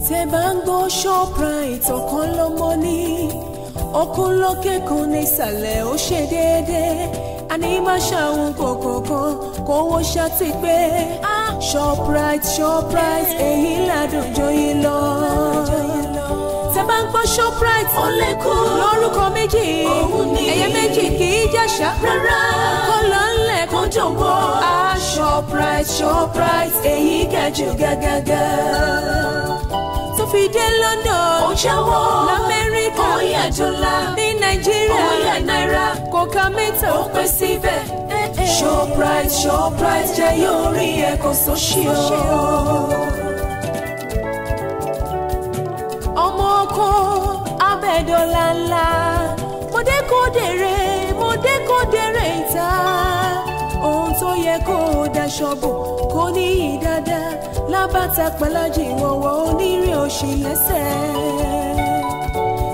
Tebango Shoprite ọ̀kan lọ́mọ ní ọkùn lókè kan ní ìsàlẹ̀ ó ṣe déédéé àní máa ṣàwọn kọ̀ọ̀kan kówó ṣàti pé Shoprite èyí ládùn jọyìn lọ. Tebango Shoprite ó lè kó lórúkọ méjì ẹyẹ méjì kì í jàṣà rárá kó lọ ńlẹ̀ kó jọ̀wọ́. Shoprite èyí kẹjù gágágá. Fi dé London, ó jáwọ́ l'Amẹ́ríkà, ó yẹ dọ́là ní Nàìjíríà, ó yẹ náírà, kòkà mẹ́ta ó pẹ́ síbẹ̀. Shoprite jẹ́ yóò rí ẹ̀kọ́ sọ́ṣì o. Ọmọ ọkọ abẹ́dọ́là ńlá, mo dé kó dèrè ìta. Ohun tó yẹ kó o daṣọ bò kó ní ìdáadáa lábàtà pẹ̀lájì ìwọ̀wọ̀ onírè òṣì lẹ́sẹ̀.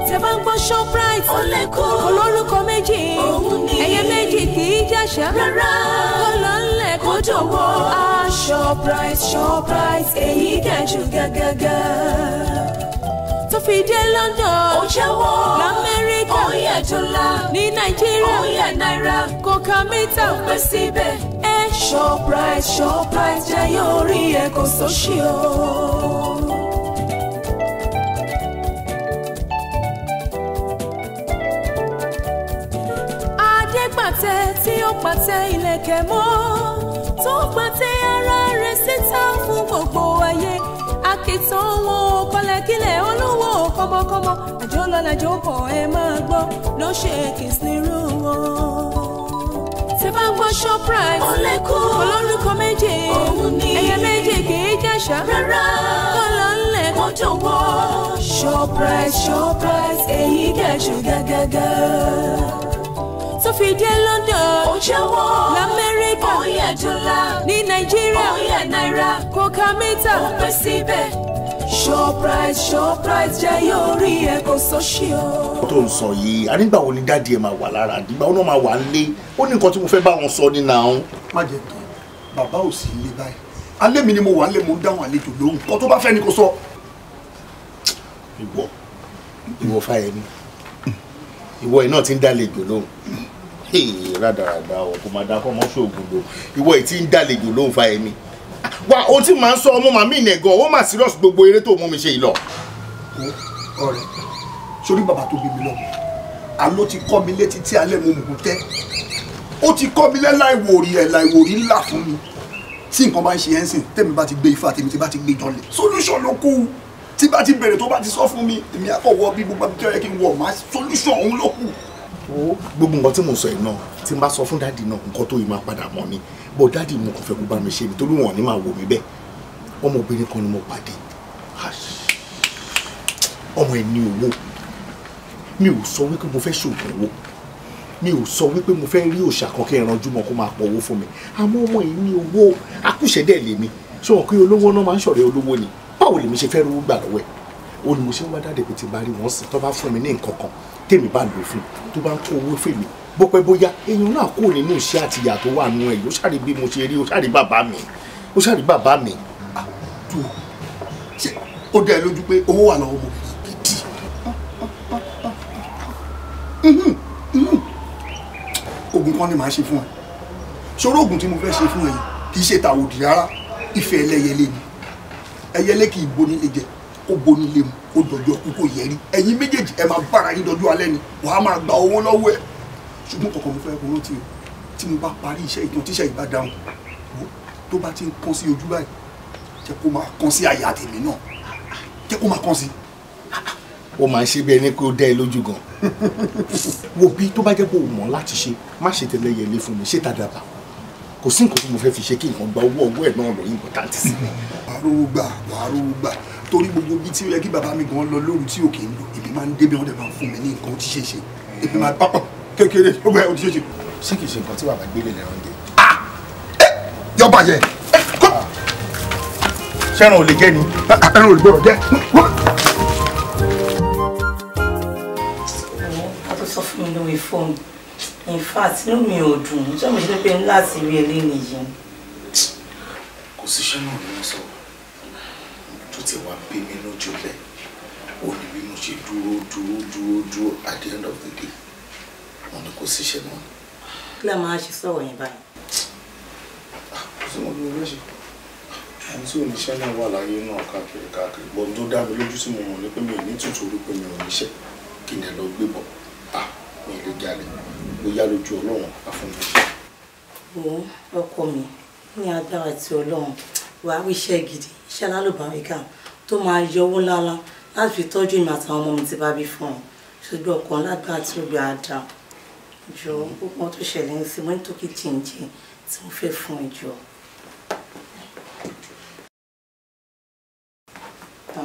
Tebango Shoprite ó lè kó olórúkọ méjì ẹyẹ méjì kì í jàṣà rárá kó lọ ńlẹ̀ kó jọ̀wọ́. Shoprite èyí kẹjù gágágá. Tó fi dé London, ó jáwọ́ l'Amẹ́ríkà, ó yẹ dọ́là ní Nàìjíríà, ó yẹ náírà, kòkà mẹ́ta ó pẹ́ síbẹ̀. Shoprite jẹ́ yóò rí ẹ̀kọ́ sọ́ṣì o. Adépàtẹ tí ó pàtẹ ìlẹ̀kẹ̀ mọ́ tó pàtẹ ara rẹ̀ síta fún gbogbo ayé. Àkìtàn wọn ò kọlẹ̀kílẹ̀ olówó kọ́mọkọ́mọ àjọlọ́lájọ bọ̀ ẹ máa gbọ́ ló ṣe kìs nírú wọn. Tebango Shoprite ó lè kó olórúkọ méjì ẹyẹ méjì kì í jàṣà rárá kó lọ ńlẹ̀ kó jọ̀wọ́. Shoprite èyí kẹjù gágágá. Tó fi dé London, ó jáwọ́ l'Amẹ́ríkà, ó yẹ dọ́là ní Nàìjíríà, ó yẹ náírà, kòkà mẹ́ta ó pẹ́ síbẹ̀. Shoprite jẹ́ yóò rí ẹ̀kọ́ sọ́ṣì o. Tó ń sọ yìí ànígbà wo ni dáàdi ẹ máa wà lára àdìgbà wọn náà máa wà nílé ó ní nǹkan tí mo fẹ́ bá wọn sọ ní nàá. Má jẹ́ tó bàbá ò sí ilé báyìí alẹ́ mi ni mo wà nílé mo ń dáhùn àlejò lóhùn kó tó bá fẹ́ ni kò sọ. Ìwọ Fáyẹmí ìwọ yìí náà ti ń dálejò lóhùn rádaràdà ọ̀ kò máa dá kọ́ mọ́ ṣoògùn lò ìwọ yìí ti ń dálejò lóhùn Fáyẹmí. Wá ohun tí màá ń sọ ọmọ màmí ìnẹ̀gàn ó mà serious gbogbo eré tó mú mi ṣe yìí lọ. Ọ̀rẹ́ sórí bàbá tó bí mi lọ àló ti kọ́ mi létí tí alẹ́ mo mú tẹ́ ó ti kọ́ mi láìwòrí ńlá fún mi tí nǹkan bá ń ṣe ẹ́ ń sìn tẹ́mi bá ti gbé ifá tèmi tí bá ti gbé jọlẹ̀ solution ló kù tí bá ti bẹ̀rẹ̀ tó bá ti sọ fún mi èmi àkọ́wọ́ bí gbogbo abijọ́ yẹ kí n wọ̀ máa solution òun ló kù. Gbogbo nǹkan tí mo sọ yìí náà tí n bá sọ fún dáàdì náà nǹkan tó yìí máa padà mọ́ ni bó dáàdì mo kàn fẹ́ kó bá mi ṣe nítorí wọn ní máa wò mí bẹ́ẹ̀ ọmọbìnrin kan ni mo pàdé ọmọ ẹ̀ ní owó mi ò sọ wípé mo fẹ́ ṣògùn owó mi ò sọ wípé mo fẹ́ rí òòṣà kan kí ẹran jùmọ̀ kó máa pọ̀ owó fún mi àmọ́ ọmọ yìí ní owó akúṣẹ̀dẹ̀ lèmi ṣé wọn pé olówó náà máa ń ṣọ̀rẹ́ olówó ni báwo lèmi ṣe fẹ́ rówó gbà lọ́wọ́ ẹ̀ ó ní mo ṣe ń wá dáadé pé ti bá rí wọn sí tó bá fún mi ní nǹkan kan tèmi bá lò fún tó bá ń kó owó fèmí bó pẹ́ bóyá èèyàn náà kúrò nínú iṣẹ́ àtìyà tó wà nù ẹ̀ yóò ṣàrí bí mo ṣe rí ó ṣàrí bàbá mi. Ṣé ó dá ẹ lójú pé owó wà lọ́wọ́ mo gidi oògùn kan ni màá ṣe fún ẹ ṣòro oògùn tí mo fẹ́ ṣe fún ẹ yìí kì í ṣe tàwòdì rárá ìfẹ́ ẹlẹ́yẹlé ni ẹyẹlé kì í boni lè jẹ ó boni lè mu ó dọjọ́ kú kò yẹrí ẹ̀yin méjèèjì ẹ máa bára yín dọjọ́ alẹ́ ni wàá máa gba owó lọ́wọ́ ẹ̀ ṣùgbọ́n kọ̀ọ̀kan mo fẹ́ kó rántí o tí mo bá parí iṣẹ́ ìtàn tíṣẹ́ ìbá dáhùn tó bá ti ń kán sí ojú báyìí jẹ́ kó máa kán sí àyà tèmi náà jẹ́ kó máa kán sí. ó máa ń ṣe bí ẹni pé ó dá ẹ lójú gan wo bí tó bá jẹ́ pé o mọ̀ láti ṣe má ṣe tẹ́lẹ̀ yẹlé fún mi ṣé tàdàbà kò sí nǹkan tí mo fẹ́ fi ṣe kí nǹkan gba owó ọwọ́ ẹ̀ náà lọ important sí mi. wàá rówó gbà torí gbogbo bí tí ó yẹ kí bàbá mi gan lọ lóru tí òkè ń lò èmi máa ń débi wọn dẹ̀ máa ń fún mi ní nǹkan ó ti ṣe é ṣe èmi máa pápá kékeré ó bẹ́ẹ̀ ó ti ṣe é ṣe. ṣé kìí ṣe nǹkan tí bàbá gbélé lẹ́rọ̀ ń jẹ. yọ bàjẹ́. ṣẹ́ran ò lè jẹ́ ni. ẹran ò lè gbọ́dọ̀ jẹ́. a tó sọ fún mi lórí fóònù in fact inú mi ò dùn nítorí mo ṣe pé láti rí eléyìí yìí. kò síṣẹ́ náà ni wọ́n sọ tó ti wá bí mi lójú lẹ̀ ó ní bí mo ṣe dúró at the end of the day wọn ni kò síṣẹ́ náà. kí lè máa ṣe sọ̀rọ̀ yẹn báyìí. kò sí wọn bí mo fẹ́ ṣe àwọn tí oníṣẹ́ náà wà láyé náà káàkiri bọ́n tó dá mi lójú tí mo mọ̀ ní pé mi ò ní tuntun orí pé mi ò níṣẹ́ kí ni ẹ lọ gbé bọ̀ mi lè jalè bóyá lójú ọlọ́run àfọ̀nìṣẹ́. wo ọkọ mi ní agbára ti ọlọ́run wàá rí iṣẹ́ gidi iṣẹ́ alálùbáríkà tó máa yọ owó ńláńlá láti fi tọ́jú ìmọ̀ àtàwọn ọmọ mi ti bá bí fún ọ ṣùgbọ́n ọkàn lágbára tí ó gbé àdá jọ púpọ̀ tó ṣẹlẹ̀ ń sin mọ́ nítorí jíǹjìn tí mo fẹ́ fún ẹ jọ.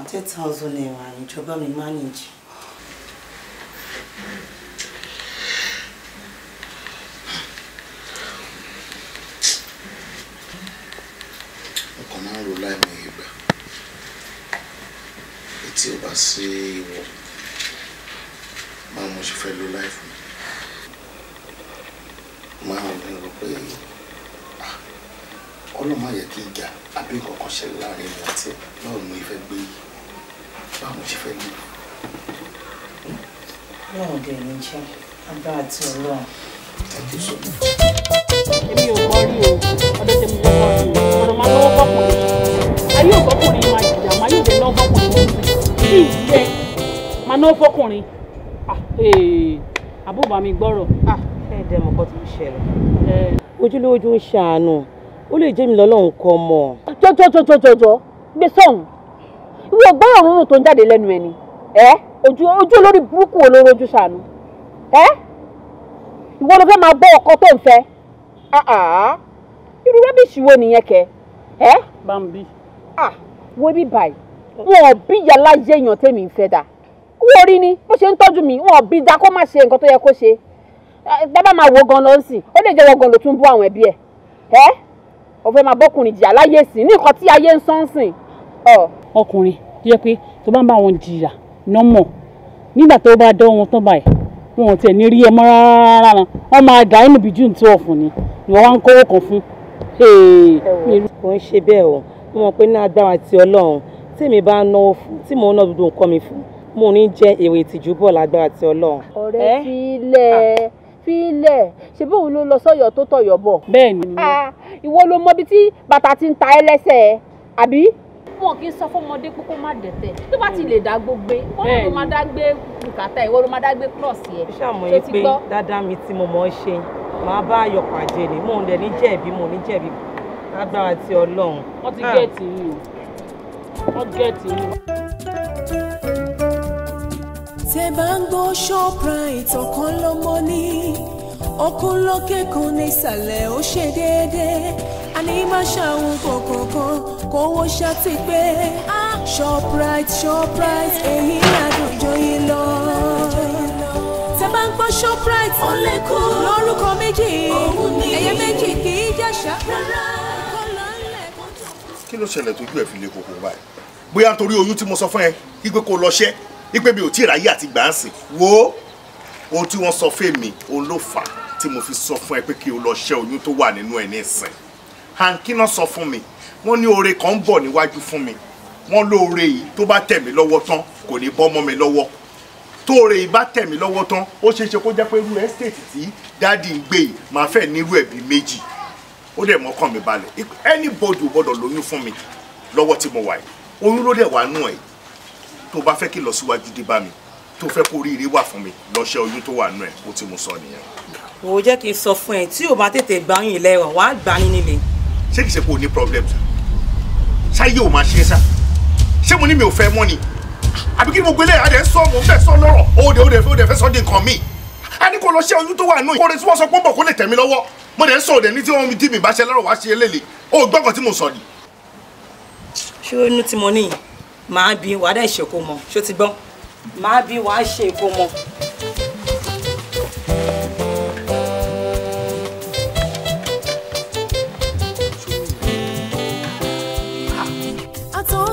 10,000 naira ìjọba mi manage. ọkàn máa ń ro láìmọ̀ ìgbà etí ọba sí ìwọ máa mo ṣe fẹ́ lo láì fún mi máa ń rò pé ọlọ́mọ yẹ kí n jà àbí nǹkan kan ṣẹlẹ̀ láàrin mi àti báwo ni mo fẹ́ gbé yìí báwo mo ṣe fẹ́ lò. Ọlọ́run dẹ̀ ní jẹ́ agbára tí Ọlọ́run. Thank you so much. Èmi ò kọ́ rí o, ọdún tèmi ló kọ́ rí o, ọ̀rọ̀ máa lọ́wọ́ bọ́kùnrin. Ayé ò bọ́kùnrin máa jìjà, máa yóò dé lọ́ bọ́kùnrin. Bí ìyẹ́ máa náwó bọ́kùnrin. Àbúrò bá mi gbọ́rọ̀. Ẹ dẹ̀ mọ̀ kọ́ tó ń ṣẹlẹ̀. Ojúlójú ń ṣàánú, ó lè jẹ́ mi lọ́lọ́run kọ́ mọ̀. Jọjọ gbé sọ̀hún. Ìwọ gbọ́rọ̀ rúrùn tó ń jáde lẹ́nu ẹni. Ojú olórí burúkú wo ló rojú ṣàánú? Ìwọ ló fẹ́ máa gbọ́ ọkọ tó ń fẹ́. Irú rẹ́bìṣì wo nìyẹn kẹ? Bambi. Wo bí báyìí wọn ò bí yàrá yéèyàn tèmi ń fẹ́ dà. Wọ́n rí ni bó ṣe ń tọ́jú mi wọn ò bí dá kó má ṣe nǹkan tó yẹ kó ṣe. Dábàá máa wo gan lọ sí ó lè jẹ́ wọ́n gan ló tún bú àwọn ẹbí ẹ̀. Ó fẹ́ máa bọ́kùnrin jìyà láyé sí ní nǹkan tí ayé ń sán sìn. Ọkùnrin tó yẹ pé tó bá ń bá wọn jìyà nọ́mọ̀ nígbà tó bá dán wọn tán báyìí wọn ò tiẹ̀ ní rí ẹ mọ́ rárá wọn máa dà inú bí june 12 ni ìwọ wá ń kówó kan fún. Kò ń ṣe bẹ́ẹ̀ o mo mọ̀ pé ní agbára ti Ọlọ́run tèmi bá náwó fún tí mò ń ná dúdú nǹkan mi fún mo ní jẹ́ èrè ìtìjú bọ̀ lágbára ti Ọlọ́run. Ọ̀rẹ́ fílẹ̀ ṣe bóun ló lọ sọ́yọ̀ tó tọ̀yọ̀ bọ̀. Bẹ́ẹ̀ni. Ìwọ ló mọ ibi tí bàtà ti ń ta ẹ́ lẹ́sẹ̀ àbí. Wọn kì í sọ fọmọdé pé kó má dẹ̀tẹ̀ tó bá ti lè dá gbogbo wọn ló máa dá gbé bùkátà ìwọ ló máa dá gbé kúrọ̀sì ẹ̀. ṣàmọye pé dáadáa mi tí mo mọ̀ ọ́ ṣe máa bá ayọ̀ pàdé ni mò ń dẹ̀ ní jẹ̀bi mò ní jẹ̀bi lágbára ti Ọlọ́run. wọ́n ti gẹ̀ẹ́tì yìí wọ́n gẹ̀ẹ́tì yìí. tẹ́ bá ń gbọ́ Shoprite ọ̀kan lọ́mọ ní ọkùn lókè kan ní ìsàlẹ̀ ó ṣe déédéé àní má ṣàwọn kọ̀ọ̀kan kówó ṣàti pé Shoprite èyí àdùnjọ yìí lọ. tẹ́ bá ń gbọ́ Shoprite lórúkọ méjì ẹ̀yẹ méjì kì í jàṣà rárá. kí ló ṣẹlẹ̀ tójú ẹ̀ fi lè kókó báyìí bóyá nítorí oyún tí mo sọ fún ẹ wípé kó lọ ṣẹ́ wípé mi ò tí ì ráyè àti gbà ń sìn wo ohun tí wọ́n sọ fún mi òun ló fà á tí mo fi sọ fún ẹ pé kí o lọ ṣẹ́ oyún tó wà nínú ẹ ní ìsìn hankina sọ fún mi wọ́n ní oore kan ń bọ̀ níwájú fún mi wọ́n lóore yìí tó bá tẹ̀ mí lọ́wọ́ tán kò ní bọ́ mọ́ mi lọ́wọ́ tóore yìí bá tẹ̀ mí lọ́wọ́ tán ó ṣeé ṣe kó jẹ́ pé irú ẹ́stéètì tí dáàdi ń gbé yìí máa fẹ́ nírú ẹ̀ bí méjì ó dẹ̀ mọ́kàn mi balẹ̀ anybody ò gbọ́dọ̀ lóyún fún mi lọ́wọ́ tí mo wà yìí oyún ló dẹ̀ wà nù ẹ̀ tó bá fẹ́ kí lọ síwájú dé bá mi tó fẹ́ kó oríire wà fún mi lọ ṣẹ́ oyún tó wà nù ẹ̀ ó tí mo sọ nìyẹn. Ó jẹ́ kí n sọ fún ẹ tí o bá tètè gbà yín lẹ́rọ̀ wàá gbà ní nílé. ṣé kìí ṣe pé o ní problem ṣáyé ò máa ṣe é sá ṣé mo ní mi ò fẹ́ mọ́ ni àbí kí ni mo gbélé adé sọ mo fẹ́ sọ lọ́rọ̀ ó dẹ̀ fẹ́ sọ di nǹkan mi a ní kó lọ ṣẹ́ oyún tó wà nù ẹ̀ kó lè tí wọ́n sọ pé ń bọ̀ kó lè tẹ̀ mí lọ́wọ́ mo dẹ̀ ń sọ òdẹ̀ ní tí wọ́n dì mí bá ṣe lọ́rọ̀ wá ṣe eléle ó gbọ́ngàn tí mo sọ ni. ṣé inú tí mo ní màá bí wàá dá ìṣèkó mọ ṣó ti gbọ́ màá bí wàá ṣe èkó mọ.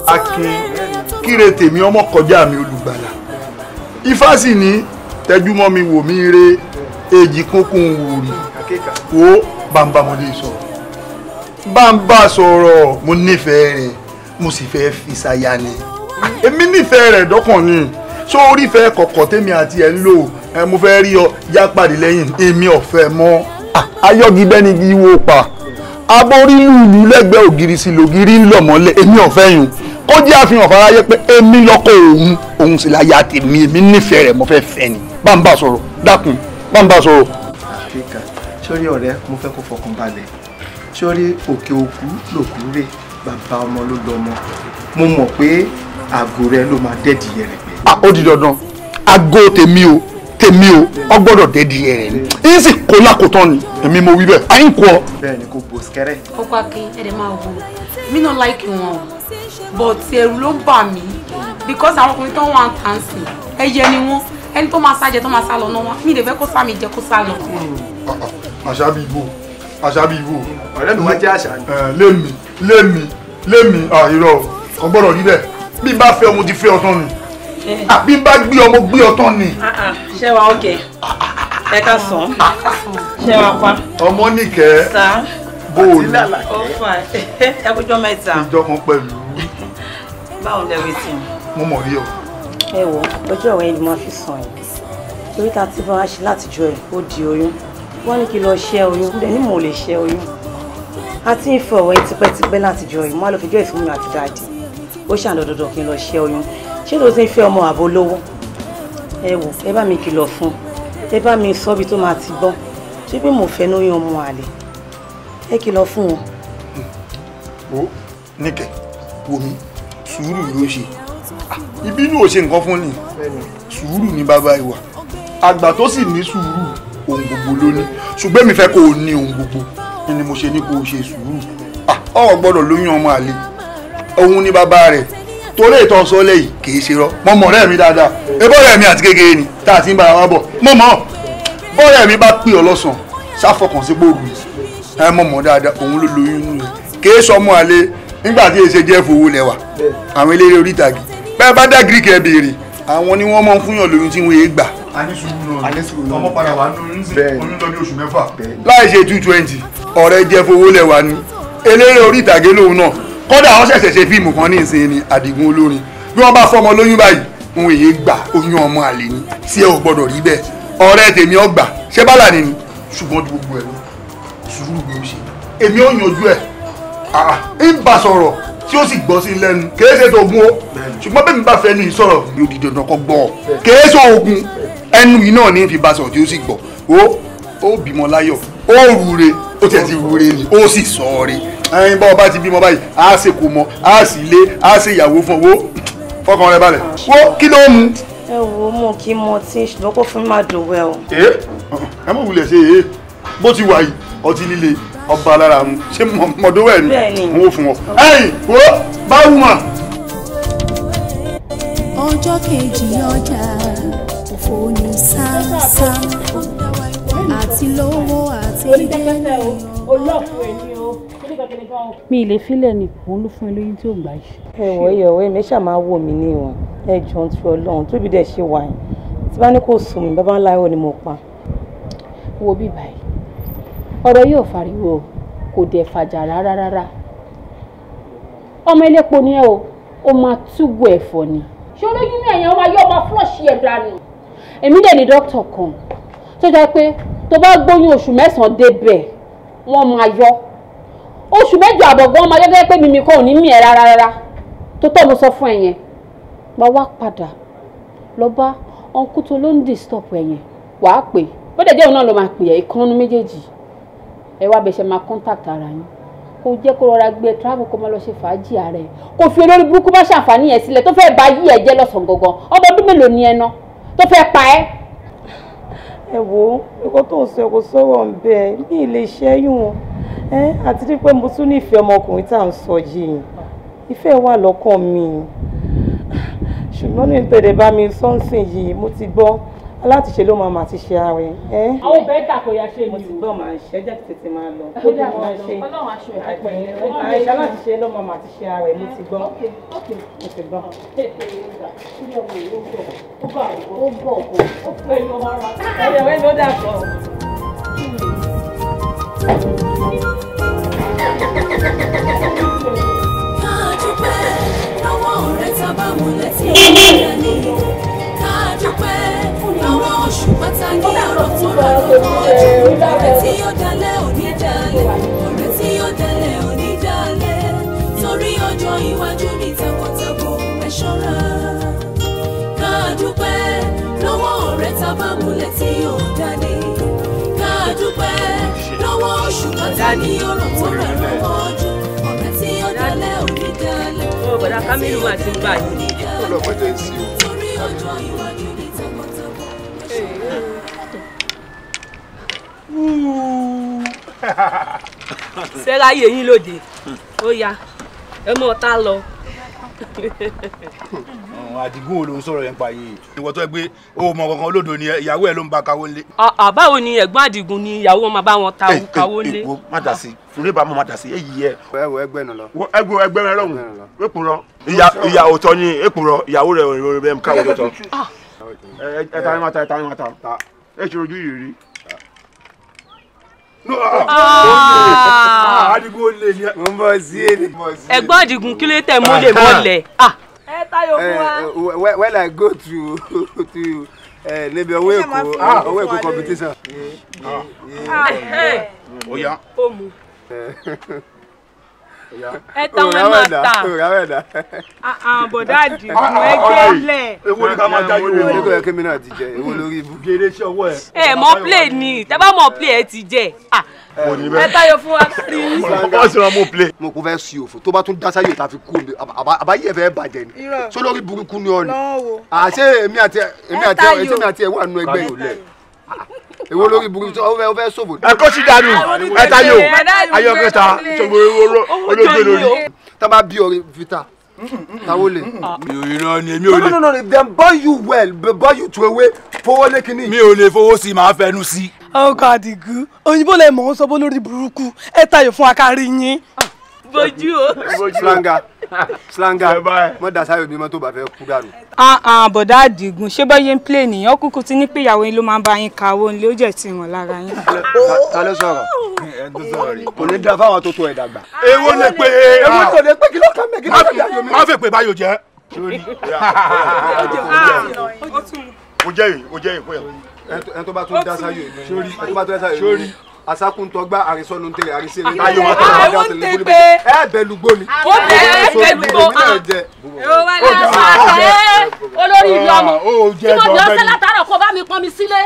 Akin kíre tèmi ọmọ kọjá mi olùgbàlà Ifá sì ní tẹjúmọ́ mi wò mí re èjì kókún wòrì wo bàǹbà mo lè sọ̀rọ̀ bàǹbà sọ̀rọ̀ mo nífẹ̀ẹ́ rẹ̀ mo sì fẹ́ fi ṣaya ni. Èmi nífẹ̀ẹ́ rẹ̀ dọ́kàn ni ṣó orí fẹ́ kọ̀kọ̀ tèmi àti ẹ̀ ń lò mo fẹ́ rí ọ yá pàdé lẹ́yìn èmi ọ̀fẹ́ mọ́. Ayọ́gibẹ́ni kí wó pa aborí lùlù lẹ́gbẹ̀ẹ́ ògiri sí lògiri ń lọ̀ mọ́lẹ̀ èmi ọ̀fẹ́ yùn kó jẹ́ àfihàn fáráyé pé èmi lọ́kọ òun sì láyà tèmi èmi nífẹ̀ẹ́ rẹ̀ mo fẹ́ fẹ́ ni bá ń bá sọ̀rọ̀ dákun bá ń bá sọ̀rọ̀. Àfíkà sórí ọ̀rẹ́ mo fẹ́ kó fọkàn balẹ̀ sórí òkè òkú lòkú rè bàbá ọmọ ló lọ́mọ mo mọ̀ pé àgọ́ rẹ ló máa dẹ́ẹ̀dì rẹ̀ pé. Ó di dandan àgọ́ tèmi o ọ gbọ́dọ̀ dẹ́ẹ̀dì rẹ̀ ni yín sì kó lákòótán ni èmi mo wí bẹ́ẹ̀ àyín kọ́. bẹ́ẹ̀ ni kò bò skẹ́rẹ́. ọkọ akin ẹ̀rẹ̀ máa wò mí náà láìkì wọn but ẹ̀rù ló bà mí because àwọn ọkùnrin tó ń wá ń tàn sí ẹyẹ ni wọn ẹni tó máa sájẹ tó máa sá lọ náà wọn mi lè fẹ́ kó sá mi jẹ kó sá lọ. àṣàbí ibo ọ̀rẹ́ mi wá jẹ́ àṣà ni. lémi irọ́ kò gbọ́dọ̀ rí bẹ́ẹ̀ bí n bá fẹ́ ọmọ ti fẹ́ ọtán ni bí n bá gbé ọmọ gbé ọtán ni. ṣé wa ókè ẹ ká sàn ṣé wa pa. ọmọ nìkẹ́ bóòlù ó fà ẹ kújọ mẹ́ta. ìjọkan pẹ̀lú. báwo lẹ rí sí i. mo mọ̀ rí ọ. ẹ wo ojú ọ̀rẹ́ yìí máa fi sàn yìí torí ta ti bá wa ṣe látijọ́ ẹ̀ ó di oyún wọ́n ní kí lọ ṣẹ́ oyún ó dẹ̀ ní mò ń lè ṣẹ́ oyún a ti ń fọ ọ̀rẹ́ tipẹ́tipẹ́ látijọ́ yìí mo á lọ fi jọ́ ìfún mi àti dáàdì ó ṣàǹdọ̀dọ̀dọ̀ kí n lọ ṣẹ́ oyún ṣé ló ti ń fẹ́ ọmọ àbò lówó ẹ wò ẹ bá mi kìlọ̀ fún ẹ bá mi sọ ibi tó máa ti gbọ́ ṣé pé mo fẹ́ lóyún ọmọ àlè ẹ kìlọ̀ fún wọn. ó níkẹ́ wo mi sùúrù ló ṣe ìbínú ò ṣe nǹkan fún ni sùúrù ní bàbá ìwà àgbà tó sì ní sùúrù ohun gbogbo ló ní ṣùgbọ́n mi fẹ́ kó o ní ohun gbogbo ni mo ṣe ní kó o ṣe sùúrù ọ gbọ́dọ̀ lóyún ọmọ àlè òun ní bàbá rẹ̀ torí ètò ọ̀sọ́ lẹ́yìn kì í ṣe rọ mọ́mọ́ rẹ̀ mi dáadáa ebọ́rẹ̀ mi àti kékeré ni tá a ti ń bára wa bọ̀ mọ́mọ́ bọ́rẹ̀ mi bá pè ọ lọ́sàn ṣàfọkàn sí gbòòrò ẹ mọ́mọ́ dáadáa òun ló lóyún nù rẹ̀ kì í sọmọ àlè nígbà tí èsè jẹ́ fowó lẹ́wà àwọn eléré orí ìtàgé bẹ́ẹ̀ bá dá gíríkì ẹ béèrè àwọn ni wọ́n máa ń fúnyàn lóyún tí wọ́n yé gbà. ọmọ padà wà lóyún sí oyún lọ ní oṣù mẹ́fà. láì ṣe 220 ọ̀rẹ́ jẹ́ fowó lẹ́wà ni eléré orí ìtàgé lòun náà kódà wọ́n ṣẹ̀ṣẹ̀ ṣe fíìmù kan ní ìsìn ni Àdìgún olórin bí wọ́n bá fọmọ lóyún báyìí wọn èyí gbà oyún ọmọ àlè ni tí ẹ ò gbọ́dọ̀ rí bẹ́ẹ̀ ọ̀rẹ́ tèmi ọgbà ṣé bálà ni ṣùgbọ́n ju gbogbo ẹ̀ lọ sùúrù ló ṣe èmi ò yanjú ẹ̀ ń bá sọ̀rọ̀ tí ó sì gbọ́ sí lẹ́nu kìí ṣe oògùn o ṣùgbọ́n bẹ́ẹ̀ mi bá fẹ́ ní ìsọ̀rọ̀ yóò di dandan kọ́ gbọ́ kìí ṣe oògùn ẹnu yìí náà ní fi bá sọ̀rọ̀ tí ó sì gbọ́ ó bímọ láyọ̀ ó rúure ó tẹ̀ ti rúure ni ó sì sọ̀ọ́re ẹyin bá ọba ti bímọ báyìí á ṣe kò mọ á sì lé á ṣe ìyàwó fún owó fọkàn rẹ balẹ̀ wo kí ló mu. ẹ wo mo kí n mọ tí ṣùgbọ́n kó fún mi máa dùn wẹ́ o. ẹ mọ̀ wulẹ̀ ṣe bó ti wà yìí ọtí líle ọba lára mu ṣé mọ̀dọ́wẹ̀ ni n ó fún ọ. ẹyìn wo bá wù mọ̀. ọjọ́ kejì ọjà òfò ní sáńsá àti lówó àti délé. mi ì lè filẹ̀ ni òun ló fún ẹ lóyún tí ò gbà yìí. ẹ̀wọ̀ ìyọ̀wé mi ṣáà máa wò mí ní ìwọ̀n ẹ jọ ń tu Ọlọ́run tóbi dẹ̀ ṣe wà yín tí bá ní kò sùn mí bàbá ńlá ẹ̀wọ̀ ni mo pa. wo bí báyìí ọ̀rọ̀ yóò fariwo kò dẹ̀ fàjà rárá ọmọ elépo ni ẹ o ó máa túbọ̀ ẹ̀fọ́ ni. ṣé olóyún ní ẹ̀yàn wa yóò máa flush ẹ̀ dànù. èmi dẹ̀ ní dókítà kan tó jẹ́ pé tó bá gbóyún oṣù 9 débẹ̀ wọ́n máa yọ oṣù 8 àbọ̀gbọ́n máa gẹ́gẹ́ pé mímí kan ò ní mí ẹ̀ rárá tó tọ́ mo sọ fún ẹ yẹn lọ wá padà lọ bá ọ̀nkú tó ló ń disturb ẹ yẹn wàá pè bó dẹ̀ jẹ́ òun náà ló máa pè ẹ́ ìkànnì méjèèjì ẹ wá bẹ ṣe máa contact ara yín kó jẹ́ kó rọra gbé travel kó máa lọ ṣe fàájì ara ẹ̀ kó fi olórí burúkú bá ṣàǹfààní ẹ̀ sílẹ̀ tó fẹ́ bá yí ẹ̀ jẹ́ lọ́sàn-án gangan ọmọ ọdún mélòó ni ẹ ná tó fẹ́ pa ẹ́. ẹ wo ẹkọ tó ń sọ ẹkọ sọ̀rọ̀ ń bẹ ní ilé ṣẹ́yún àti pé mo tún nífẹ̀ẹ́ ọmọkùnrin tá à ń sọ yìí ìfẹ́ wà lọ́kàn mi ṣùgbọ́n ní tẹ̀lé bá mi sọ́nsìn yìí mo ti gbọ́ alátiṣe ló máa ti ṣe ààrẹ. àwọn obìnrin tà kò yá ṣe ni. mo ti gbọ́ máa ń ṣe ẹjẹ́ tètè máa lọ. ọlọ́run aṣọ ẹ̀pẹ̀ àìṣe alátiṣe ló máa ti ṣe ààrẹ mo ti gbọ́. mo ti gbọ́. ó bọ̀ ó pẹ́ ló máa ra. ẹ̀yẹ̀wé ló dà pọ̀. Ká dúpẹ́. ọjọ́ iwájú mi tẹ̀wọ̀tẹ̀wọ̀ ẹ ṣọ́ra. Ká dúpẹ́ lọ́wọ́ ọ̀rẹ́ tá bá múlẹ̀ tí yóò dání. Ká dúpẹ́ lọ́wọ́ oṣù kọ́tà ní ọ̀rọ̀ tó rẹ̀ lọ́wọ́ ojú. Ọ̀rẹ́ tí ó dalẹ̀ òní dalẹ̀. Bọ̀dá Kámílù máa ti ń gbà yìí. Torí ọjọ́ iwájú mi tẹ̀wọ̀tẹ̀wọ̀ ẹ ṣọ́ra. Sẹ́ra yè yín lóde. Ó yá, ẹ mọ̀ tá lọ. Àdìgún wo ló ń sọ̀rọ̀ yẹn pa yìí? Ìwọ tó ẹ gbé o mọ kankan olódò ni ìyàwó ẹ ló ń bá kawó lé. Báwo ni ẹ̀gbọ́n Àdìgún ni ìyàwó wọn máa bá wọn ta kawó lé? Èkó má dà sí, fúnlé bá mọ̀ má dà sí, èyí yẹ. ẹgbẹ́ nù lọ. Ẹgbẹ́ rẹ lọ́hùn, èkùrọ̀. Ìyá òótọ́ ni èkùrọ̀, ìyàwó rẹ̀ òrìrì bẹ́ẹ̀ káwó lọ́tọ̀. Ẹ ta ni máa ta, ẹ ta ni máa ta. Ẹ ṣe ojú ìrírí. Àdìgún olè ni. mo ń bọ̀ sí èdè. Ẹ̀gbọ́n Àdìgún kí ló tẹ̀ mọ́lẹ̀ mọ́lẹ̀? Ẹ táyọ̀ fún wa. When I go to níbi ọwọ́ Èkó competition. Ó yá. Ó mu. Ẹ táwọn ẹ máa ta. Bọ̀dá Àdìgún ẹgbẹ́ lẹ̀. Èwo ni ká máa jáde wò? Èwo yẹ kí mi náà ti jẹ èwo lórí ibú. Gèrè sí ọwọ́ ẹ. Ẹ mọ̀ play ni, tẹ́ bá mọ̀ play ẹ ti jẹ. Ẹ táyọ̀ fún wa kárí. Wọ́n sì rán mú play. mo kò fẹ́ sí òfò tó bá tún dá sáyé ìta fi kú mi àbáyé ẹ̀ fẹ́ bàjẹ́ ni ṣé lórí burúkú ni ọ ni àṣé èmi àti ẹ wà nínú ẹgbẹ́ yìí lẹ̀ èwo lórí burúkú tó ọ fẹ́ ṣòfò. Ẹ kó sí dànù ẹ ta yóò ayọ̀kẹta ṣògbó olóògbé lórí. tá bá bí ọ̀rẹ́ fita táwọn lè. Ìran ni èmi ò lè. no dem born you well born you to away fowó lé kínní. Mi ò lè fowó sí màá fẹnu sí. ọkọ Àdìgún òyìnbó lè mọ̀ ń sọ bó lórí burúkú ẹ tayọ̀ fún akárí yín. Bójú o. slanga mọ dasayo ni mo tó bá fẹ́ kú dànù. Bọ̀dá Àdìgún ṣé bọ́yé ń plé nìyẹn kúkú ti ní pé ìyàwó yín ló máa ń bá yín kawó nílé ó jẹ́ ti wọ̀n lára yín. ta ló sọ̀rọ̀ kò ní da fáwọn tó tó ẹ̀ dàgbà. Èwo lè pé èwo kò lè pé kí ló kàn mẹ́ kí ló kàn mẹ́. má fẹ́ pé báyọ̀ jẹ́. O jẹ́ yìí fún yẹn. ẹ tó bá tún dasayo sórí ẹ tó bá tún dasayo sórí asakuntọgba àrísọnu tẹlẹ àrísẹrẹ ayò wọn tó bá dá tẹlẹ bólú ẹ bẹlúgbó ni. Ó bẹ̀lúgbó. Olórí ìlú ọmọ. Tí mo bí ọsẹ látàárọ̀ kó bá mi pọn mi sílé.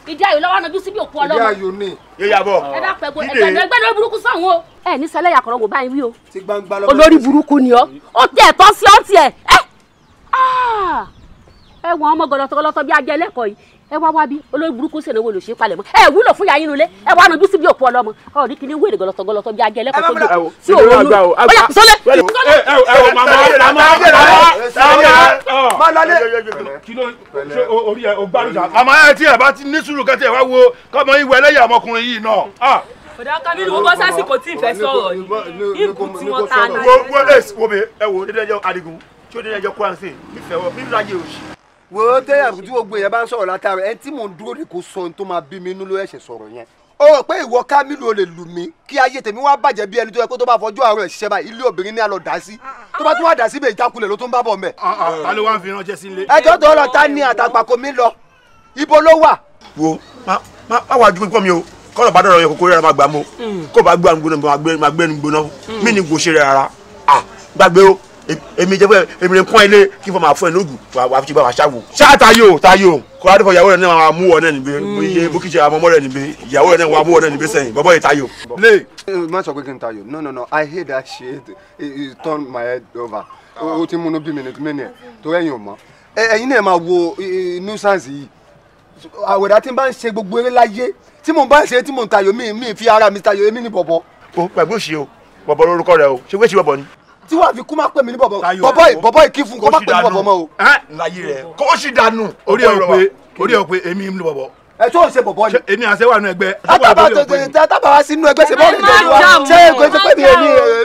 Ìdí ayò lọ́wọ́ náà bí síbi òkú ọlọ́mọ. ìdí ayò ni. Yíyàbọ̀. Ẹ dápẹ́ ẹgbẹ́ lórí burúkú sáwọn o. Ẹ ní sẹ́lẹ̀ yàkọ̀rọ̀ wò báyìí wí o. ti gbangba lọ́wọ́. Olórí burúkú ni ọ́. Ó tiẹ̀ tọ́ sí ọ́ tiẹ̀. Ẹ wọ̀n ọmọ gọlọtọgọlọtọ bí ajẹ́ lẹ́kọ̀ọ́ yìí. Ẹ wá bí olórí burúkú sẹ̀nà wo lò ṣe palẹ̀ mọ́. Ẹ wúlò fún yàyín nulẹ̀. Ẹ wá náà bí síbi òkú ọlọ́mọ. Ọ̀rí kìíní wéèrè gọlọtọgọlọtọ bí ajẹ́ lẹ́kọ̀ọ́ tó jù. Sí òun ló. Ọ̀yà sọ́lẹ̀. Orí ẹ o gbádùn sa. Àmọ́ ẹ tí ẹ bá ti ní sùúrù kẹ́tì ẹ wá wo kọ́mọ ìwé ẹlẹ́yà ọmọkùnrin yìí náà. Bọ̀dá Kámílù wo bọ́ sásìkò tí ìfẹ́ sọ̀rọ̀ yìí. Ìkù tí wọ́n ta ni. Wo bẹ ẹ wo dédé ẹjọ́ Àdìgún tí ó dédé ẹjọ́ Kwanse ìfẹ́ wọ nínú ayé òsì. wo tẹ́yà tí gbogbo yẹn bá ń sọ̀rọ̀ látara ẹ tí mò ń dúró de kó sọ ohun tó máa bí mi inú ló ẹ̀ṣẹ̀ sọ̀rọ̀ yẹn. ó rò pé ìwọ Kámílù ò lè lù mí kí ayé tèmi wá bàjẹ́ bí ẹni tó yẹ kó tó bá fọjú àárọ̀ ẹ̀ ṣiṣẹ́ báyìí ilé obìnrin ní àlọ́ dá sí tó bá tún wá dá sí bẹ́ẹ̀ ìjákulẹ̀ ló tún bá bọ̀ mẹ́. Ta ló wá ń fi ránṣẹ́ sí ilé. ẹjọ́ tó lọ ta ni àtàgbàkọ mi lọ ibo ló wà. Wo má wàá ju pípọ́ mi o kọ́nà bá dọ̀rọ̀ yẹn kókó rẹ̀ máa gbà mọ́ kó bá gbà gbóná máa gbé gbóná mí ni kò ṣe rẹ̀ rárá gbàgbé o èmi jẹ́ pé èmi rẹ̀ pọ́n ilé kí n fọ́ máa fún ẹ lóògùn wàá fi bá wa ṣáàgò. ṣáà tayo kó adé fọ ìyàwó rẹ̀ náà máa mú ọ náà níbi iye bókìṣe àwọn ọmọ rẹ̀ níbi ìyàwó rẹ̀ náà wàá mú ọ náà níbi sẹ́yìn bọ́bọ́ yìí tayo. má sọ pé kí n tayo no I hate that shit it turn my head over o ti múnú bí minute mẹ́ni ẹ̀ tó ẹ̀yìn ò mọ́ ẹ̀yin náà máa wo nuisance yìí àwẹ̀dá tí n bá ń ṣe gbogbo eré láyé tí mò ń bá ń ṣe tí mò ń tayo mi fi ara mi tayo èmi ní bọ̀bọ̀. o pẹ̀lú òṣì o bọ̀bọ̀ lórúkọ rẹ o ṣé wéṣì bọ̀bọ̀ ni. tí wàá fi kú máa pè mí ní bọ̀bọ̀ bọ̀bọ̀ yìí kí fún kó má pè mí bọ̀bọ̀ mọ́ o. láyé rẹ kó o sì dànù. orí ẹ pé èmi ń lu bọ̀bọ̀. ẹ tó ń ṣe bọ̀bọ̀ ni. èmi àṣẹ wà nù ẹgbẹ́. tábà wá sínú ẹgbẹ́ ṣe bọ́ọ̀lù ìjọba wa ṣé kò ṣe pé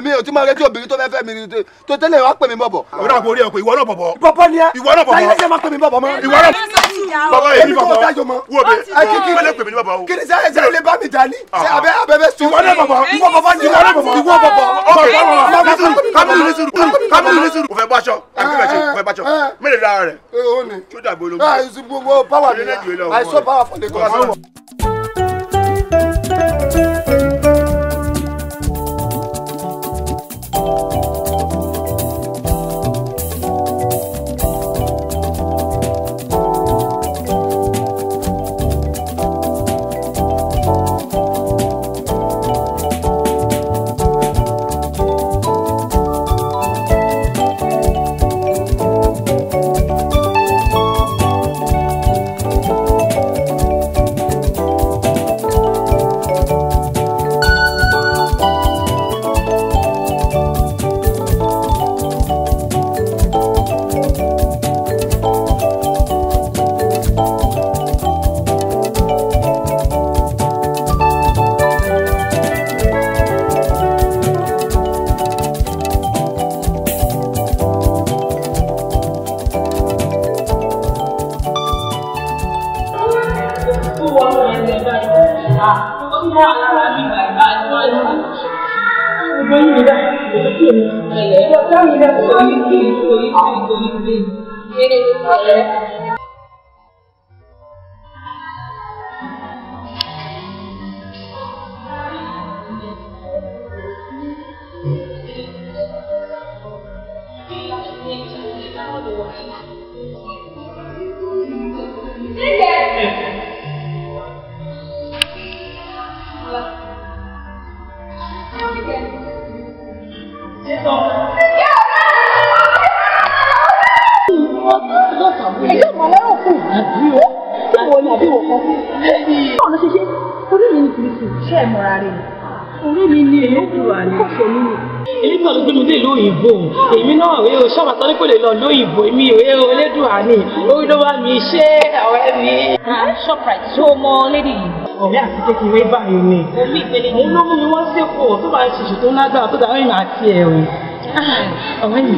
mi ò tún máa retí obìnrin tó fẹ́ fẹ́ mi tó tẹ́lẹ̀ wá pè mí bọ̀bọ̀. orí àpò orí ẹ pé ìwọ náà bọ̀bọ̀. bọ̀bọ̀ ni ẹ ìwọ náà bọ̀bọ̀. láyé ṣe máa pè mí bọ̀bọ̀ mọ́. ìwọ náà bọ̀bọ̀ èmi bọ̀bọ̀ wo bẹ kí lè pè mí ní bọ̀bọ̀ o. kí ni sẹ́yìn lè bá mi jà ní. ṣé abẹ́bẹ́ sùn. ìwọ náà bọ̀bọ̀ ìwọ bọ̀bọ̀ ni ìwọ bọ̀bọ̀. Kámílù ní sùúrù. o fẹ́ bá aṣọ o fẹ́ bá aṣọ mélòó lára rẹ̀ tó dàgbò ológun. gbogbo power mi na I saw power for Lagos. èmi náà rèé o ṣọ́ọ̀bà tó ní kò lè lọ lóyìnbó èmi rèé o elédùà ni orí ló wá mi ṣe ọ̀rẹ́ mi. Shoprite ṣó mọ lédi yìí. ọ̀rẹ́ àti kékeré báyìí ni omi ìpele ní ló mú mi wọ́n sèpò tó bá ṣèṣù tó lágbára tó dáhùn ìrìn àti ẹ̀rù. ọ̀rẹ́ mi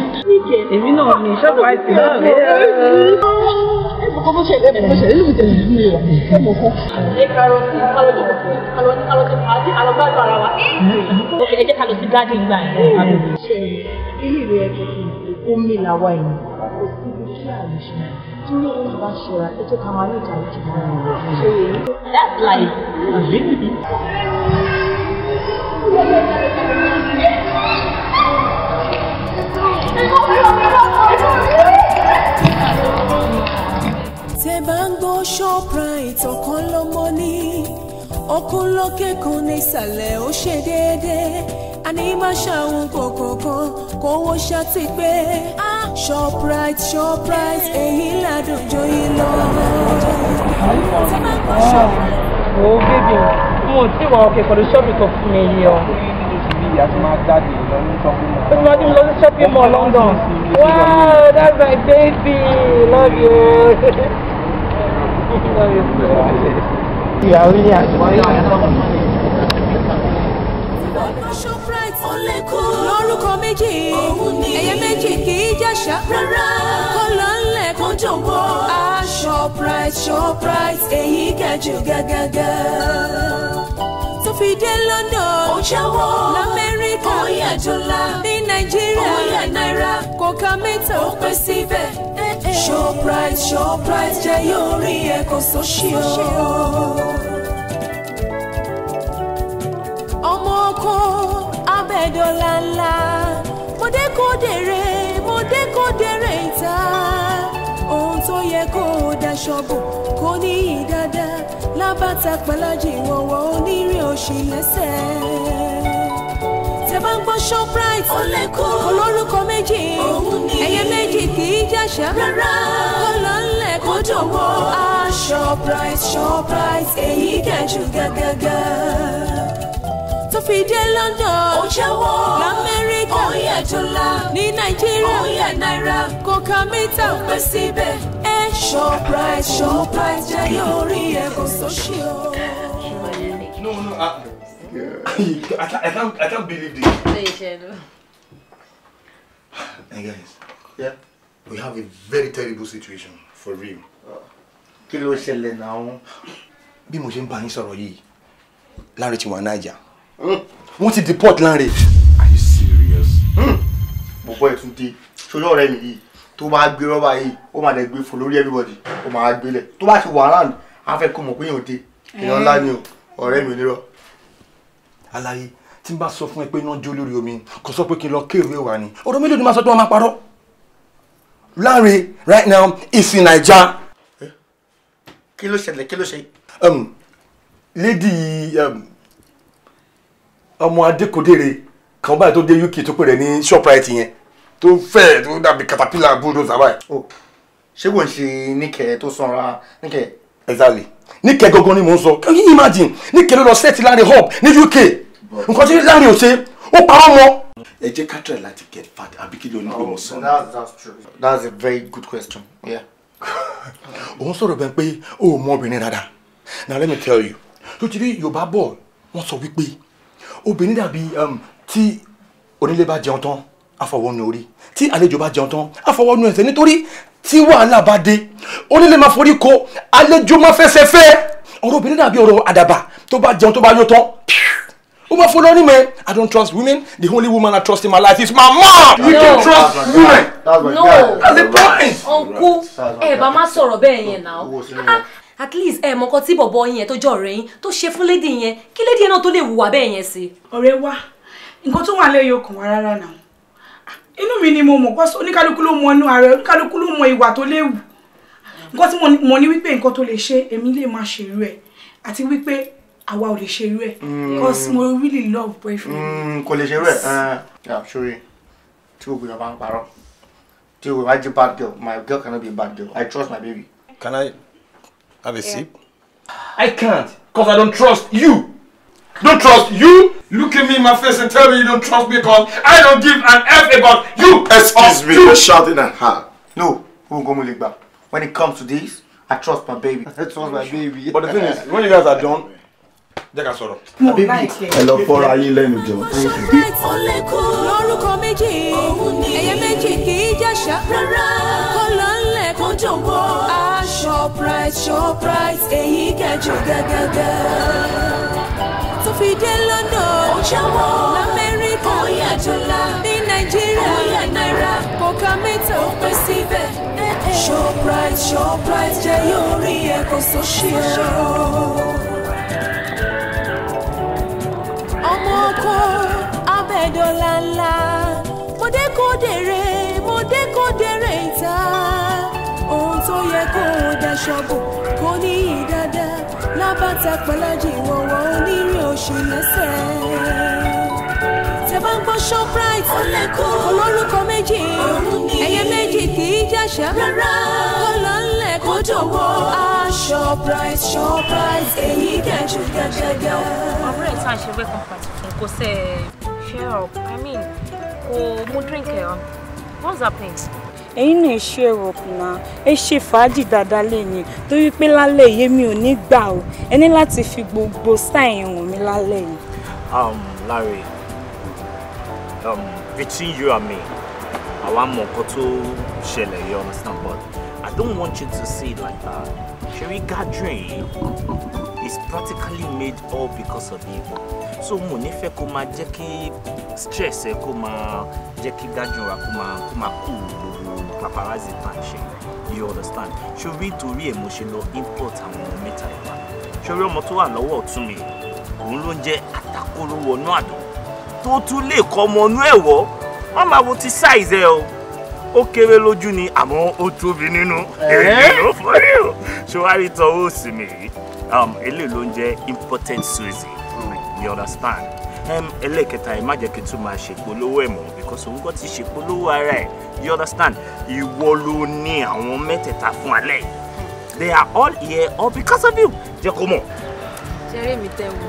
èmi náà ni Shoprite náà rèé. Kó bó ṣe lébùn bó ṣe lébùn tẹ̀lé mi wà. Ẹ kárọ̀ sí alọ́gbàgbà ara wa. Ok, ẹ jẹ́ ká lọ sí garden gbà yẹn. Ilé ìwé ẹ̀jẹ̀ kì í omi làwa ẹ̀yìn. Kò sí ibi tí a lè ṣe. Tí ní ìwé bá ṣọ́ra, ẹ jẹ́ ká máa ní ìjà ìjọba rẹ̀. Ṣé èyí? That's life. Tẹ́ bá ń gbọ́ Shoprite ọ̀kan lọ́mọ ní ọkùn lókè kan ní ìsàlẹ̀ ó ṣe déédéé àní má ṣàwọn kọ̀ọ̀kan kówó ṣàtì pé Shoprite èyí ládùn joyin lọ. Tẹ́ bá ń gbọ́ Shoprite. Wo bébì mo ti wọ ọkẹ pẹ̀lú ṣọ́ọ̀bù tó fún mi yìí ọ. Ìyá tí máa jáde lọ ní shopping mall. Ó ti máa dín mi lọ sí shopping mall London. Wow, that's my baby. Love you. Ìyàwó ilé àti Shoprite ọ̀lẹ́kùn lórúkọ méjì ẹ̀yẹ méjì kì í jàṣà rárá kọ́ lọ ńlẹ̀ kó jọ̀wọ́. Shoprite èyí gàjù gàgàgà tó fi dé London ó jáwọ́ l'Amẹ́ríkà ó yà dọ́là ní Nàìjíríà ó yà náírà kò ká mẹ́ta ó pẹ́ síbẹ̀. Shoprite jẹ́ yóò rí ẹ̀ kò sóṣì o. ọmọ ọkọ abẹ́dọ̀là ńlá mọ̀dẹ́kọ̀dẹ̀rẹ̀ ìta ohun tó yẹ kó o daṣọ bò kò ní í dáadáa lábàtà pẹ̀lájì wọ̀wọ̀ onírìn òṣì lẹ́sẹ̀. Tẹ́ bá ń gbọ́ Shoprite olórúkọ méjì ẹ̀yẹ méjì kì í jàṣà rárá kó lọ ńlẹ̀ kó jọ̀wọ́. Shoprite èyí gàjù gàgàgà tó fi dé London ó jáwọ́ l'Amẹ́ríkà ó yà dọ́là ní Nàìjíríà ó yà náírà kò ká mítà ó pẹ́ síbẹ̀. Shoprite jẹ́ yóò rí ẹ̀ kò sóṣì o. No, I can't believe this. Hey guys, yeah, we have a very terrible situation for real. Kí ló ṣẹlẹ̀ náà? Bí mo ṣe ń bá yín sọ̀rọ̀ yìí, Lanre ti wà Naija. Wọ́n ti deport Lanre. Are you serious? Bọ̀bọ̀ ẹ̀ tún dé. Ṣojú ọ̀rẹ́ mi yìí tó bá gbé rọ́bà yìí, ó máa dẹ̀ gbé fò lórí everybody. Ó máa gbélẹ̀. Tó bá ti wà around, á fẹ́ kó mọ̀ pé yóò dé. Èèyàn ńlá ni o, ọ̀rẹ́ mi onírọ̀. Aláyé, tí n bá sọ fún ẹ pé iná jó lórí omi, kò sọ pé kí n lọ kéwèé wà ní. Ọ̀rọ̀ mélòó ni máa sọ pé wọ́n máa parọ́? Lanre right now is in Naija. Kí ló ṣẹlẹ̀? Kí ló ṣe? Lady ọmọ Adékòdèrè kan báyìí tó dé UK tó pè rẹ̀ ní Shoprite yẹn tó fẹ́ tó dàbí caterpillar bulldozer báyìí. Ṣé kò ń ṣe Níkẹ́ tó sanra Níkẹ́? Exactly. Níkẹ́ gangan ni mò ń sọ. Can you imagine? Níkẹ́ ló lọ set Lanre up ní UK. Nǹkan tí Lanre ò ṣe ó parọ́ mọ́. Ẹ jẹ́ ká try láti get fat àbí kí ló ní pé mo sọ. That's true. That's a very good question. Yeah. Òun sọ̀rọ̀ bẹ́ẹ̀ pé ó mọ obìnrin dáadáa. Now let me tell you. Tó ti rí Yorùbá bọ̀ wọ́n sọ wípé obìnrin dàbí tí onílé bá jẹun tán àfọwọ́nu orí tí àlejò bá jẹun tán àfọwọ́nu ẹsẹ̀ nítorí tí wàhálà bá dé onílé máa forí ko àlejò máa fẹsẹ̀ fẹ́ ọ̀rọ̀ obìnrin dàbí ọ̀rọ̀ àdàbà tó bá jẹun tó bá yó tán ó Uma Fulani, man. I don't trust women. The only woman I trust in my life is my mom. You can trust women. That's the point. Uncle, bá má sọ̀rọ̀ bẹ́ẹ̀ yẹn now. At least mọ nǹkan tí bọ̀bọ̀ yẹn tó jọ ọ̀rẹ́ yín tó ṣe fún lady yẹn kí lady yẹn náà tó lè hùwà bẹ́ẹ̀ yẹn sí. Ọ̀rẹ́ wa, nǹkan tó wà lẹ́yìn okùn wa rárá náà. Inú mi ni mo mọ̀ pé oníkálukú ló mọ inú ara, oníkálukú ló mọ ìwà tó léwu. Nǹkan tí mo ní wípé nǹkan tó lè ṣe èmi lè má ṣe irú ẹ̀ àti wípé àwa ò lè ṣe irú ẹ̀ because mo really love boyfriend. Kò lè ṣe irú ẹ̀. Yeah, sure. Tí o gbìyànjú bá ń parọ́. Tí o wá jẹ́ bad girl, my girl cannot be a bad girl. I trust my baby. Can I have a sip? I can't, because I don't trust you. Don't trust you? Look at me in my face and tell me you don't trust me because I don't give an F about you. Excuse me for shouting at her. No, when it comes to this, I trust my baby. I trust my baby. But the thing is, when you guys are done, they can sort of. Hello, for ayé lẹ́nu jọ. Lórúkọ méjì, ẹyẹ méjì kì í jàṣà rárá. Kọ́lọ́ ńlẹ̀ kó jọ̀wọ́. Shoprite, èyí kẹjọ gẹ́gẹ́gẹ́. Tó fi dé London, ó jáwọ́. L'Amẹ́ríkà, ó yà jọlá. Ní Nàìjíríà, ó yà náírà. Kò ká mẹ́ta ó pẹ́ síbẹ̀. Shoprite, jẹ́ yóò rí ẹ̀kọ́ sóṣì ẹ̀rọ. Ọmọ ọkọ abẹ́dọ̀lá ńlá. Mo dé kó dèrè ìta. Ohun tó yẹ kó o daṣọ bò kó ní ìdádá. Lábàtà pẹ̀lájì ìwọ̀wọ̀ onírìn oṣù lẹ́sẹ̀. Tẹ bá ń gbọ́ Shoprite, olórúkọ méjì. Ẹyẹ méjì kì í jàṣà. Kọ́lọ́ ńlẹ̀ kó jọ̀wọ́. Shoprite, èyí kẹjù gẹ́gẹ́gẹ́. Ọ̀rẹ́ ìta ṣe welcome party fún kò sẹ́ share up. I mean, kò mú drink ẹ̀ ọ́. What's happening? Ẹ̀yin náà share up náà. Ẹ ṣe fàájì dáadáa lẹ́yìn torí pé lálẹ́ yìí mi ò ní gbà o. Ẹ ní láti fi gbogbo style hàn mí lálẹ́ yìí. Larry, between you and me, àwa mọ̀ nǹkan tó ṣẹlẹ̀, you understand, but I don't want you to see it like that. Sherry gathering is practically made all because of you. So mo ní fẹ́ kó máa jẹ́ kí stress ẹ kó máa jẹ́ kí gathering wa kó máa cool gbogbo paparazzi tá à ń ṣe. You understand? Sherry torí ẹ̀ mo ṣe lọ import àwọn ọmọ mẹ́ta ìwà. Sherry ọmọ tó wà lọ́wọ́ ọ̀tún mi, òun ló ń jẹ́ àtàkóró wọnú àdó. Tó tún lè kọ́ ọmọ inú ẹ̀ wọ́. Wọ́n máa wo ti size ẹ o. Ó kéré lójú ni àmọ́ ó tóbi nínú. Èyí for real. Ṣé wàá rí tọwọ́ òsì mi yìí? Eléyìí ló ń jẹ́ important Suzy. You understand? Ẹlẹ́kẹta ẹ má jẹ́ kí n tún máa ṣèpolówó ẹ̀ mọ́ because òun kò ti ṣèpolówó ara ẹ̀. You understand? Ìwọ ló ní àwọn mẹ́tẹ̀ẹ̀ta fún alẹ́. They are all here all because of you. Jẹ́ kó mọ̀. Ṣeré mi tẹ́ wo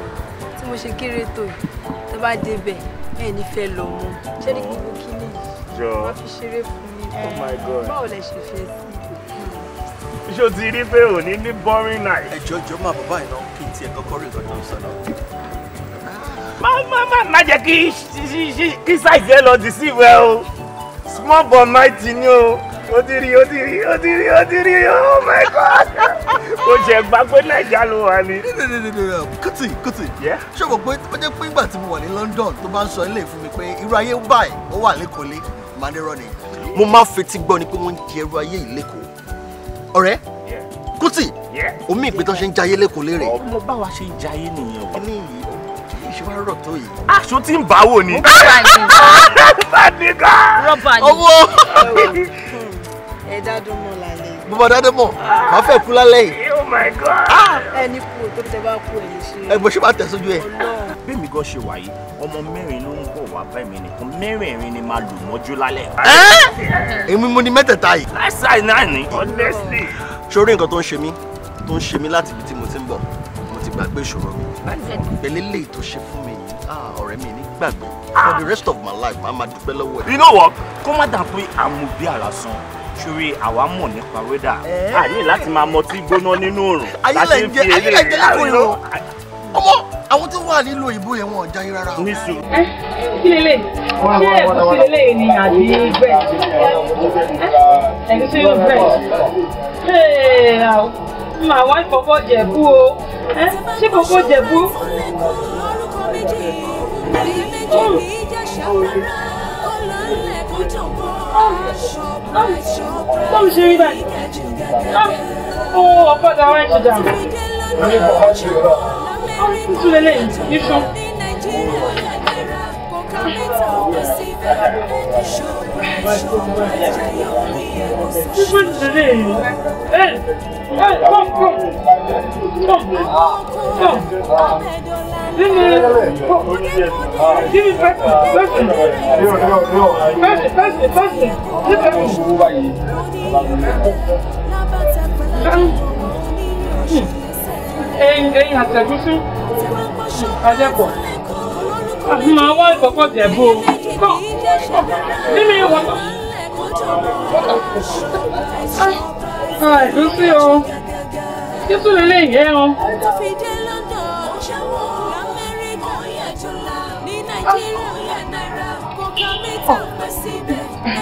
tí mo ṣe kéré tó yìí tó bá débẹ̀ ẹ̀ ní fẹ́ lọ mọ́. Ṣé ní gbogbo kíní yìí? Wọ́n fi ṣeré fún mi. Oh my God. Báwo lẹ ṣe fẹ́ sí? Ṣé o ti rí pé ò ní boring night? Ẹjọ́ máa bàbá iná kí n tiẹ̀ kọ́kọ́ rí nǹkan tó ń sọ náà. Má jẹ́ kí size ẹ lọ deceive ẹ o. Small but mighty ni o. Ó ti rí. Oh my God. O jẹ gbà pé Naija ló wà ní. Kuti. Ṣé o mọ̀ pé ó jẹ́ pé ìgbà tí mo wà ní London tó bá ń sọ ilé fún mi pé irú ayé báyìí ó wà lẹ́kọ̀ọ́lé máa ní rọ́ọ̀nì. Mo máa fetí gbọ́ ni pé wọ́n ń jẹ irú ayé yìí lẹ́kọ̀ọ́. Ọ̀rẹ́ Kuti, omi ìpè tó ṣe ń jayé lẹ́kọ̀ọ́ lérè. Ọmọ báwa ṣe ń jayé nìyẹn o. Ẹni yìí ṣe wá rọ̀ tó yìí. Aṣọ tí ń bá wò ni. Rọ́bà ni. Owó. Ẹ dádùn mọ́ lálẹ́. Mo bá dádùn mọ́, màá fẹ́ kú lálẹ́ yìí. Oh my God. Ẹni kú tó tẹ bá kú ẹ̀ lè ṣe. Ẹ bó ṣe máa tẹ̀sójú ẹ. Bí mi gan ṣe wà yìí, ọmọ mẹ́rin ló ń bọ̀ wá bá mi nìkan. Mẹ́rẹ̀ẹ̀rin ni máa lù mọ́jú lálẹ́. Èmi mo ní mẹ́tẹ̀ẹ̀ta yìí. Láìsáì náà ni, honestly. Sórí nǹkan tó ń ṣe mí láti ibi tí mo ti ń bọ̀, mo ti gbàgbé ìṣòro mi. Pẹ̀lú eléyìí tó ṣe fún mi yìí, ọ̀rẹ́ mi ní gbàgbé. For the rest of my life, màá máa dúpẹ́ lọ́wọ́ ẹ̀. You know what? Kó má dà pé àmúbí àlàsàn. Ṣorí àwa mọ̀ nípa wẹ́dà. A ní láti máa mọtí gbóná nínú òrùn. Ayé jẹ́ lẹ́kọ̀ọ́ yìí o. Ọmọ àwọn tó wà nílò ìbò yẹn wọn ò jáyé rárá. Níṣu. Kí lélẹ̀? Ṣé ẹ̀kú sí lélẹ̀ ni àbí bread? Ẹ̀kú sí yóò bread. Màá wá ìfọ̀kọ̀ jẹ̀bú o. Ṣé ìfọ̀kọ̀ jẹ̀bú? Come ṣe rí báyìí. Ọ̀pọ̀dà wa ẹ̀ ṣe dà. Títún lélẹ̀ ìṣọ́. Títún lélẹ̀ ẹ̀yìn àtẹ̀gúsí ajẹ́pọ̀ àti máa wá ìkọ̀kọ̀ jẹ̀bú kọ́ nínú ìwọ̀n ẹ̀gúsí o títún lélẹ̀ ìyẹ́ o.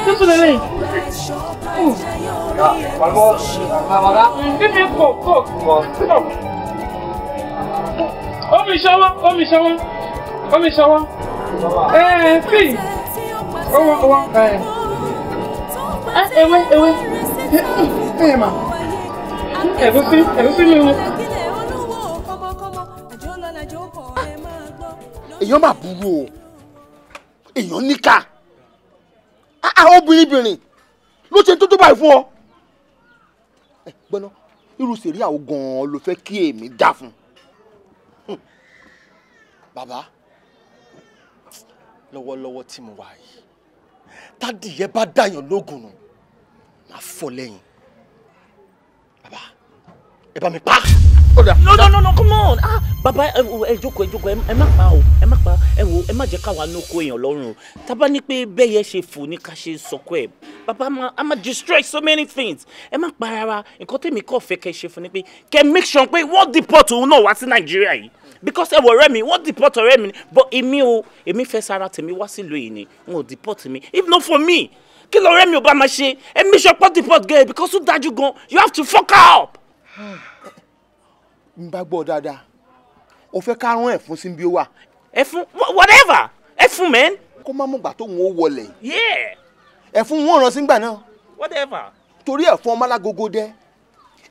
Títún lélẹ̀ give me coke. Omi ṣọwọ́. See. Ewé. Ma. Ẹ̀gúsí mi wọ́n. Èèyàn máa burú o. Èèyàn níkà. Obìnrin ló ṣe tó báyìí fún ọ. Gbọ́nà irú sèrí àwọn gan-an ló fẹ́ kí èmi dá fún. Bàbá lọ́wọ́lọ́wọ́ tí mo wà yìí tádìyẹ bá dàyàn lógun nù máa fọ́ lẹ́yìn. Bàbá ẹ bá mi pa. No, come on. Bàbá ẹ jókòó ẹ má pa o. Ẹ má pa ẹ wo ẹ má jẹ́ káwa nóko èèyàn lọ́rùn o. Tá bá ní pé bẹ́yẹ ṣe fò ní ká ṣe sọkọ ẹ̀. Bàbá I'm destroy so many things. Ẹ má pa rárá. Nǹkan tèmi kọ́ fẹ́ kẹ́ ṣe fún ni pé kẹ́ make sure pé wọ́n deport òun náà wá sí Nàìjíríà yìí. Because ẹ wọ ọ̀rẹ́ mi wọ́n deport ọ̀rẹ́ mi but èmi fẹ́ sára tèmi wá sílùú yìí ni wọn ò deport mi if not for me kí lọ́rẹ́ mi ò bá máa ṣe ẹ make sure pé deport girl because ó dájú gan you have to fuck her up. N bá gbọ́ dáadáa o fẹ́ ká rán ẹ̀fún sí bí ó wà. Ẹ̀fún whatever ẹ̀fún man. Kó má mọ̀ gbà tó ń wọlé. Yeah. Ẹ̀fún wọn rán sí gbà náà. Whatever. Torí ẹ̀fún ọmọ alágogo dẹ́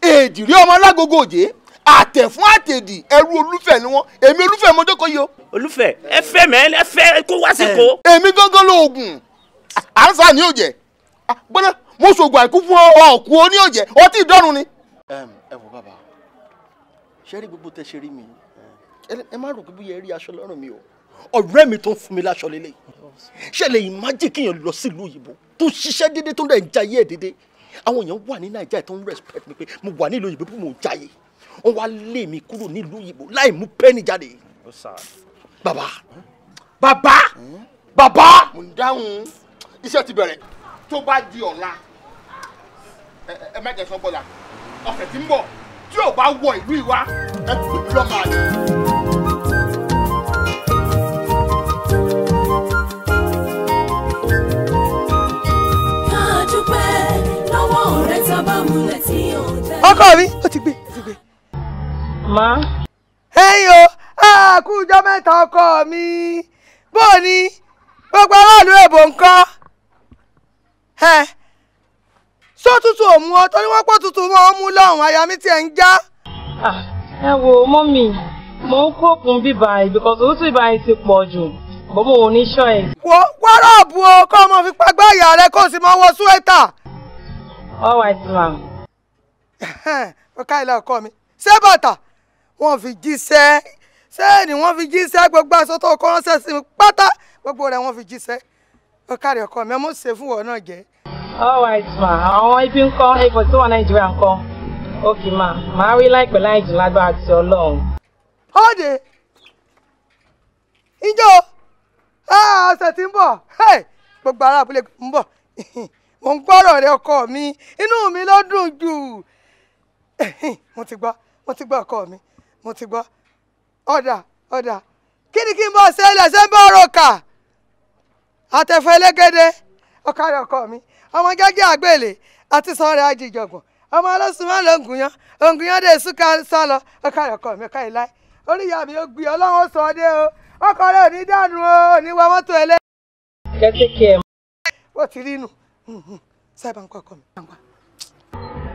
èdìrí ọmọ alágogo òjé àtẹ̀fún àtẹ̀dì ẹrú olúfẹ̀ ni wọ́n èmi olúfẹ̀ mo jókòó yìí o. Olúfẹ̀ ẹ fẹ́ mẹ́ ẹ fẹ́ kó wá sí kó. Èmi gángan lóògùn àǹsà ní òjẹ́ gbọ́dọ̀ mo ṣògùn àìkú fún ọ̀kú oní òjẹ́ ọtí ìdọ́run ni. Ẹ wò bàbá ṣe rí gbogbo tẹ ṣe rí mi ẹ má rò pé bóyá ẹ rí aṣọ lọ́rùn mi o ọ̀rẹ́ mi tó ń fún mi láṣọ lélẹ̀ ṣe lè imagine kéèyàn lọ sílùú òyìnbó tó ṣiṣẹ́ déédéé tó ń dẹ̀ ń jayé ẹ̀ déédéé àwọn èèyàn wà ní Nàìjíríà tó ń respect mi pé mo wà nílùú òyìnbó bí mo ń jayé wọ́n wá lé mi kúrò nílùú òyìnbó láì mú pẹ́ẹ́nì jáde. Bàbá mo ń dáhùn iṣẹ́ ti bẹ̀rẹ̀ tó bá di ọ̀la ẹ má jẹ́ sọ́gbọ́dà ọ̀sẹ̀ tí ń bọ̀ tí ò bá wọ ìlú ìwá ẹ kò ní lọ́ọ́ máa lọ. Ọkọ mi ó ti gbé. Ma. Ẹ̀yin o àkújọ mẹ́ta ọkọ mi bó ni gbogbo aráàlú èbò nǹkan sótútù òmu ọ torí wọ́n pọ̀ tútù mọ́ ọ mú lọ́hùn àyà mi tiẹ̀ ń já. Ẹ wo mọ́mì mo ń kókun bíbá yìí because owó tí ìbá yìí ti pọ̀ jù bọ́ mo ò ní ṣọ́ ẹ̀. wọ́rọ̀ọ̀bù o kọ́ ọmọ fi pagbá ìyá rẹ kó o sì máa wọ súwẹ́tà. All right ma. Ọ̀ka ilẹ̀ ọkọ mi ṣé bàtà wọ́n fi jíṣẹ́ sẹ́ẹ̀nì wọ́n fi jíṣẹ́ gbogbo aṣọ tó kọ́ ránṣẹ́ sí mi pátá gbogbo rẹ̀ wọ́n fi jíṣẹ́ ọ̀ka rẹ̀ ọkọ mi ọmọ ṣe fún wọn náà jẹ́. All right ma àwọn ibi ń kọ́ ẹ̀fọ́ tí wọ́n Nàìjíríà ń kọ́ okay ma màá rí láìpẹ́ láì jù lágbára àti Ọlọ́run. Ọ̀dẹ̀ ìjọ ọ̀sẹ̀ tí ń bọ̀ gbogbo ará abúlé ń bọ̀ mo ń gbọ́rọ̀ rẹ ọkọ mi inú mi ló dùn jù mo ti gbọ́ ọkọ mi mo ti gbọ́ ọ̀dà kí ni kí n bọ́ ṣẹlẹ̀ ṣé ń bọ́ ọ̀rọ̀ kà àtẹ̀fọ́ elégédé ọkọ rẹ ọkọ mi ọmọ gẹ́gẹ́ àgbèlè àti sanrẹ̀ àjìjọ̀gbọ̀n ọmọ ọlọ́sùn máa ń lọ ògùnyán dé súnkà sálọ ọkọ rẹ ọkọ mi ọkọ ìláì orí ìyá mi ó gbé ọlọ́run sọ ọdẹ o ọkọ rẹ ò ní dànù o ní wa mọ́tò ẹlẹ́. kẹ́tíkẹ́. ó ti rí inú sábà ń kọ́ ọkọ mi.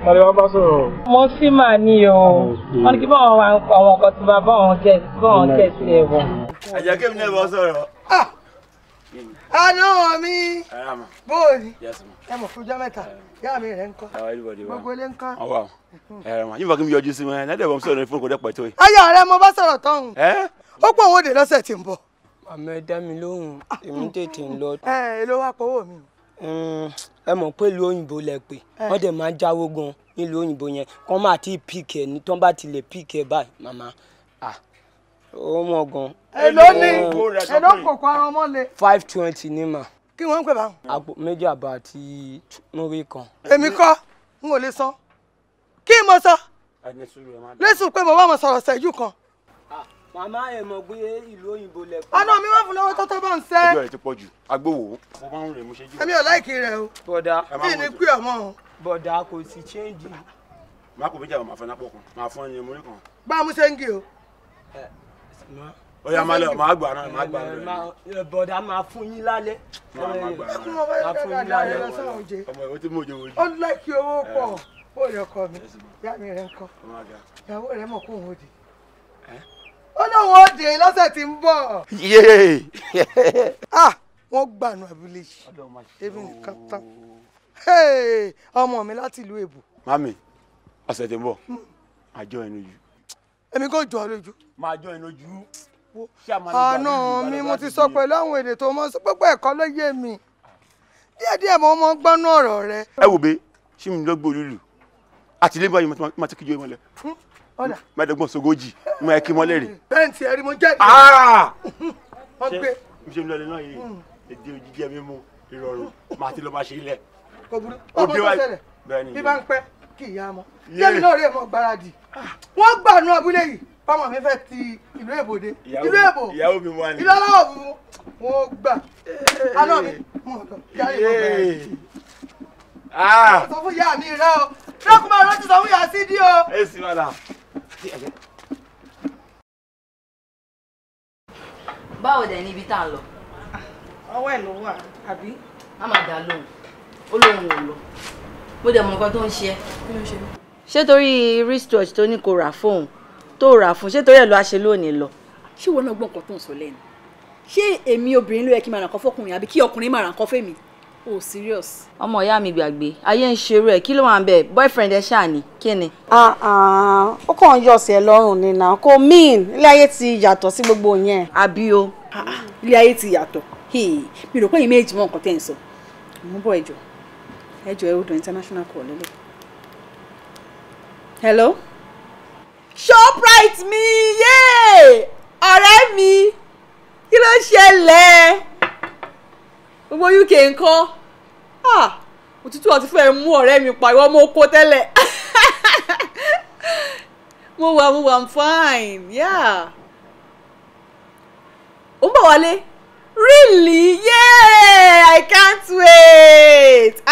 Màdé wá bá sọ̀rọ̀. Mo sì máa ní o. Wọ́n ní kí báwọn wá àwọn nǹkan tí bàbá wọn kẹ̀ sí ẹ̀wọ̀n. Ẹ̀jẹ̀ kí mi náà bọ́ sọ̀rọ̀. Àná mi. Bóòlì. Ẹ mọ̀ fún ọjọ́ mẹ́ta. Yá mi rẹ̀ ń kọ́. Gbogbo ilé ń kọ́. Ọwọ́ àwọn. Yín fọ́ kí mi yọjú sí wọn. Lẹ́dẹ̀ bọ́ sọ̀rọ̀ ní fún kò dẹ́pọ̀ tó yìí. Ayọ̀ rẹ mo bá sọ̀rọ̀ tán. Ó pọ̀ òun òde lọ́sẹ̀ tí ń bọ̀. Àmọ́ ẹ dá mi lóhùn, èmi tètè ń lọ. Èló wá pọ̀wọ́ mi. Ẹ mọ̀ pé ìlú òyìnbó lẹ pé wọ́n dẹ̀ máa ń jáwó gan nílùú òyìnbó yẹn kán máa ti píkẹ̀ ní tán bá ti lè píkẹ̀ báyìí màmá ó mọ̀ gan. Èló kò kọ́ ara ọmọ le. 520 ní mà. Kí wọ́n ń pè báwọn. Àpò méjì àbọ̀ àti múrí kan. Èmi kọ́ n ò lè san. Kí mo sọ? Lẹ́sùn pé mo bá mo sọ̀rọ̀ ṣẹ́jú kan. Màmá ẹ̀ mọ̀ pé ìlú òyìnbó lẹ pé. Àná mi wá fún lọ́wọ́ tó bá ń sẹ́. Ọjọ́ rẹ̀ ti pọ̀ jù. Agbówó. Mo máa ń rìn mo ṣe jù. Èmi ò láìkí rẹ̀ o. Bọ̀dá. Kí ni pé ọmọ o? Bọ̀dá kò sí change. Má kò méjì àwọn màá fẹ́ nápọ̀ kan. Màá fún ẹni mórí kan. Bá mú sẹ́ńgì o. Ó yá máa lọ, máa gbà náà, máa gbà náà. Bọ̀dá máa fún yín lálẹ́. Máa fún yín lálẹ́. Ọmọ ìwé tí mo jẹ òjì. Ó láìkí owó pọ̀. Ó rẹ̀ ọkọ mi. Yá mi rẹ̀ ń kọ́. Ìyàwó rẹ̀ mọ̀ kó òun ó di. Ó lóun ó dé lọ́sẹ̀ tí ń bọ̀. Wọ́n gbànú abúlé yìí. Ebi nǹkan tán. Ọmọ mi láti ìlú Èbò. Mami, ọ̀sẹ̀ tí ń bọ̀, àjọ ẹnu jù. Èmi kò jọ lójú. Máa jọ ẹnu jù. Àná mi mo ti sọ pẹ̀lú àwọn èdè tó mọ́ sí gbogbo ẹ̀kọ́ ló yé mi. Díẹ̀díẹ̀ mo mọ́ gbọ́nú ọ̀rọ̀ rẹ. Ẹ wò bé, ṣí mi lọ́gbọ̀ olúlu. Àtìlẹ́yìn báyìí máa ti kíjọ ìmọ̀lẹ̀. Mẹ́ẹ̀ẹ́dọ́gbọ̀n sogójì, mo yẹ kí mọ́lẹ̀ rè. Bẹ́ẹ̀ ti ẹ̀rí mo jẹ́ ìdí. Wọ́n gbé. Ṣé mi lọ́lẹ̀ náà yìí? Èdè òjijì mímú ìrọ̀rùn máa ti lọ máa ṣe ilẹ̀. Kò burú. Ọmọ tó ṣẹlẹ̀. Bí bá ń pẹ́ kí ìyá mọ́. Yẹ́mi náà rí ẹ̀mọ́ gbáradì. Wọ́n gbànú abúlé yìí. Fáwọn mi fẹ́ ti ìlú Èbò dé. Ìlú Èbò. Ìyàwó mi wà ní. Ìlú aláwọ̀ funfun. Wọ́n gbà. Àná mi. Sọ fún ìyá mi rẹ o. Dọ́kùnmá rántí sọ fún ìyá Sídí o. Ẹ sì máa dà. Báwo dẹ̀ níbi tá a lọ? Ọwọ́ ẹ̀ ló wà, àbí? Má máa dà lóhùn. Ó lóhùn ò lọ. Mo dẹ̀ mọ nǹkan tó ń ṣe ẹ́. Kí ló ń ṣe mí? Ṣé torí wristwatch tó ní kó rà fóun tó rà fún ṣé torí ẹ̀ ló á ṣe lónìí lọ? Ṣé ìwọ náà gbọ́ nǹkan tó ń sọ lẹ́nu? Ṣé èmi obìnrin ló yẹ kí n máa ràn kan fọkùnrin àbí kí ọkùnrin máa ràn kan fẹ́mi? Oh, serious. Ọmọ ìyá mi gbàgbé ayé ń ṣerú ẹ̀ kí ló wà ń bẹ̀ boyfriend ẹ ṣáà ní kí ni. Ó kàn ń yọ sí ẹ lọ́rùn ni náà kò mean ilé ayé ti yàtọ̀ sí gbogbo yẹn. Àbí o. Ilé ayé ti yàtọ̀ mi rò pé yín méjì mọ nǹkan tẹ́ ń sọ. Mo bọ̀ ẹjọ́ ẹ ó dùn international call lélẹ̀. Hello. Shoprite mi yé ọ̀rẹ́ mi kí ló ṣẹlẹ̀ gbogbo UK ńkọ́ òtútù ọtí fẹ́ mú ọ̀rẹ́ mi pa ìwọ mo kó tẹ́lẹ̀ mo wà I'm fine yeah ó ń bọ̀ wálé really yeah I can't wait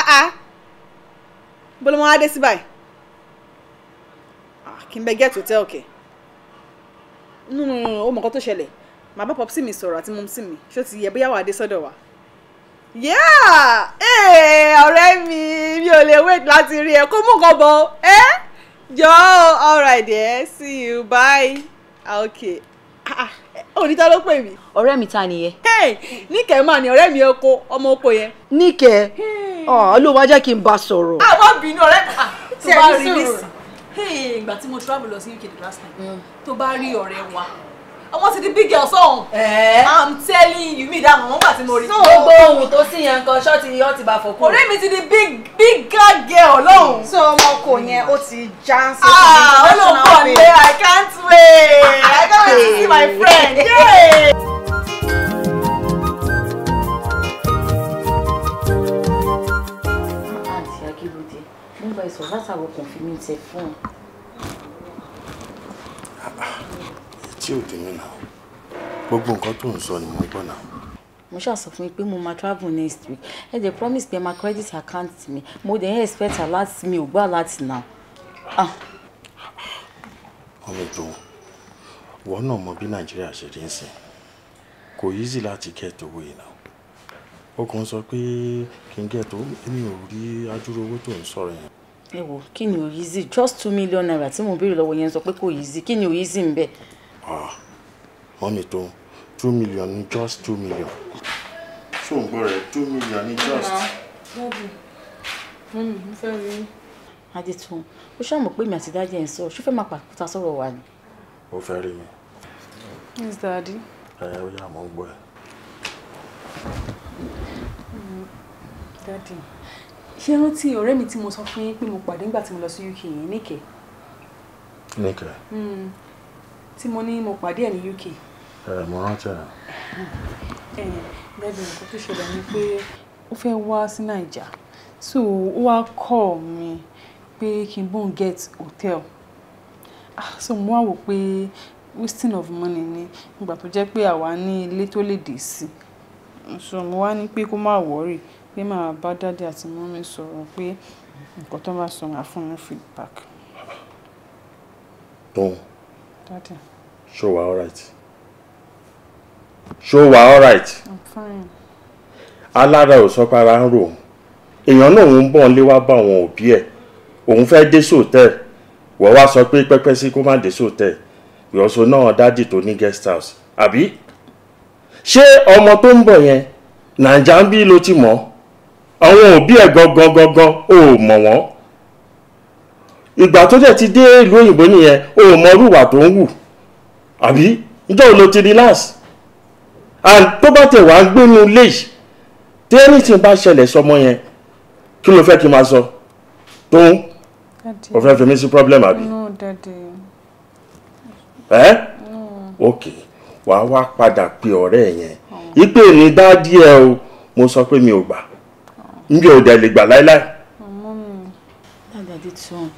bọ́lá wọn á dé sí báyìí kí n bẹ get hotel kẹ no ó mọ̀ nǹkan tó ṣẹlẹ̀ màá bá popsi mi sọ̀rọ̀ àti mumsi mi ṣó ti yẹ bóyá wà á dé sọ́dọ̀ wa yeah ọ̀rẹ́ mi ò lè wait láti rí ẹ kó mú nǹkan bọ̀ jọ all right there see you bye okay oníta ló pè mí. ọ̀rẹ́ mi ta nìyẹn. níkẹ́ máa ní ọ̀rẹ́ mi ọmọ oko yẹn. níkẹ́ ló wá jẹ́ kí n bá sọ̀rọ̀. àwọn bínú ọ̀rẹ́ tí ẹ bá rí nísìn. ìgbà tí mo travel lọ sí UK the last time tó bá rí ọ̀rẹ́ wa ọmọ ti di big girl sọ̀hún. I'm telling you mi dáhùn wọ́n gbà tí mo rí. gbogbo ohun tó sì yẹn nǹkan ṣọ́ọ̀tì yóò ti bá fọ́ kúrò. ọ̀rẹ́ mi ti di big girl lọ́hùn. so ọmọ kò yẹn ó ti já ń sọ. olùkọ́ ni I can't wait to see my friend. àǹtí akílódé nígbà ìsọ̀ látàwọn kan fi mí tẹ fún un. tí ò dé mi náà gbogbo nǹkan tó ń sọ ni mo gbọ́ náà. mo ṣàṣọ fún mi pé mo máa travel next week ẹ dẹ̀ promise pé máa credit account mi mo dẹ̀ expect láti mi ò gbà láti nà. ọmọ ìjọ wọn náà mọ bí nàìjíríà ṣe rí ń sìn kò easy láti get owó yìí náà. Ó kàn sọ pé kí n get owó, èmi ò rí adúrú owó tó ń sọ̀rọ̀ yẹn. Ẹ wò, kí ni ò easy? Just 2 million naira tí mo béèrè lọ́wọ́ yẹn sọ pé kò easy. Kí ni ò easy ń bẹ̀? Mọ́mì tó 2 million ní just 2 million. Ṣé ò ń gbọ́ rẹ̀ 2 million ní just. Mọ́mì, mo fẹ́ rí. Adétun, ó ṣàmọ̀ pé mi àti dájú ẹ̀ ń sọ, ṣó fẹ́ máa pàkúta sọ̀rọ̀ wa ni? Ó fẹ́ rí mi. Yes, Daddy. Ó yá mọ́ ń gbọ́ ẹ. Daddy, ṣé rántí ọ̀rẹ́ mi tí mo sọ fún yín pé mo pàdé nígbà tí mo lọ sí UK yẹn níkẹ́? Níkẹ́? Tí mo ní mo pàdé ẹ̀ ní UK. Mo rántí ẹ̀. Daddy, nǹkan tó ṣẹlẹ̀ ni pé ó fẹ́ wá sí Naija. So ó wá call mi pé kí n bóun get hotel. So mo wá wò pé wasting of money ni nígbà tó jẹ́ pé àwa ní ilé tó lè dé sí. So mo wá ní pé kó má worry pé màá bá Daddy àti Mommy sọ̀rọ̀ pé nǹkan tó bá sọ máa fún mi feedback. Tóun. Daddy. Ṣó wà alright? Ṣó wà alright? I'm fine. Alára ò sọ pé ara ń rò. Èèyàn náà ń bọ̀ lé wá bá àwọn òbí ẹ̀. Òun fẹ́ dé sóòtẹ́ẹ̀. Wọ́n wá sọ pé pẹ́pẹ́ sí kó má dé sóòtẹ́ẹ̀. Ìyọ̀sọ náà Daddy tó ní guest house. Àbí? Ṣé ọmọ tó ń bọ̀ yẹn Nàìjà ń bí ló ti mọ̀? Àwọn òbí ẹ̀ gangan ò mọ̀ wọ́n. Ìgbà tó dẹ̀ ti dé ìlú òyìnbó nìyẹn ò mọ irúwà tó ń wù. Àbí? Ìjọ́ ò lo ti relax. And tó bá tẹ̀ wá gbénu lé yìí tí anything bá ṣẹlẹ̀ sọmọ yẹn kí ló fẹ́ kí n máa sọ? Tóun o fẹ́ fi mí sí problem àbí? No, Daddy. Ok, wàá wá padà pe ọ̀rẹ́ yẹn ìpè ní Daddy ẹ o mo sọ pé mi ò gbà mi ò dẹ̀ lè gbà láíláí. Daddy Adétun,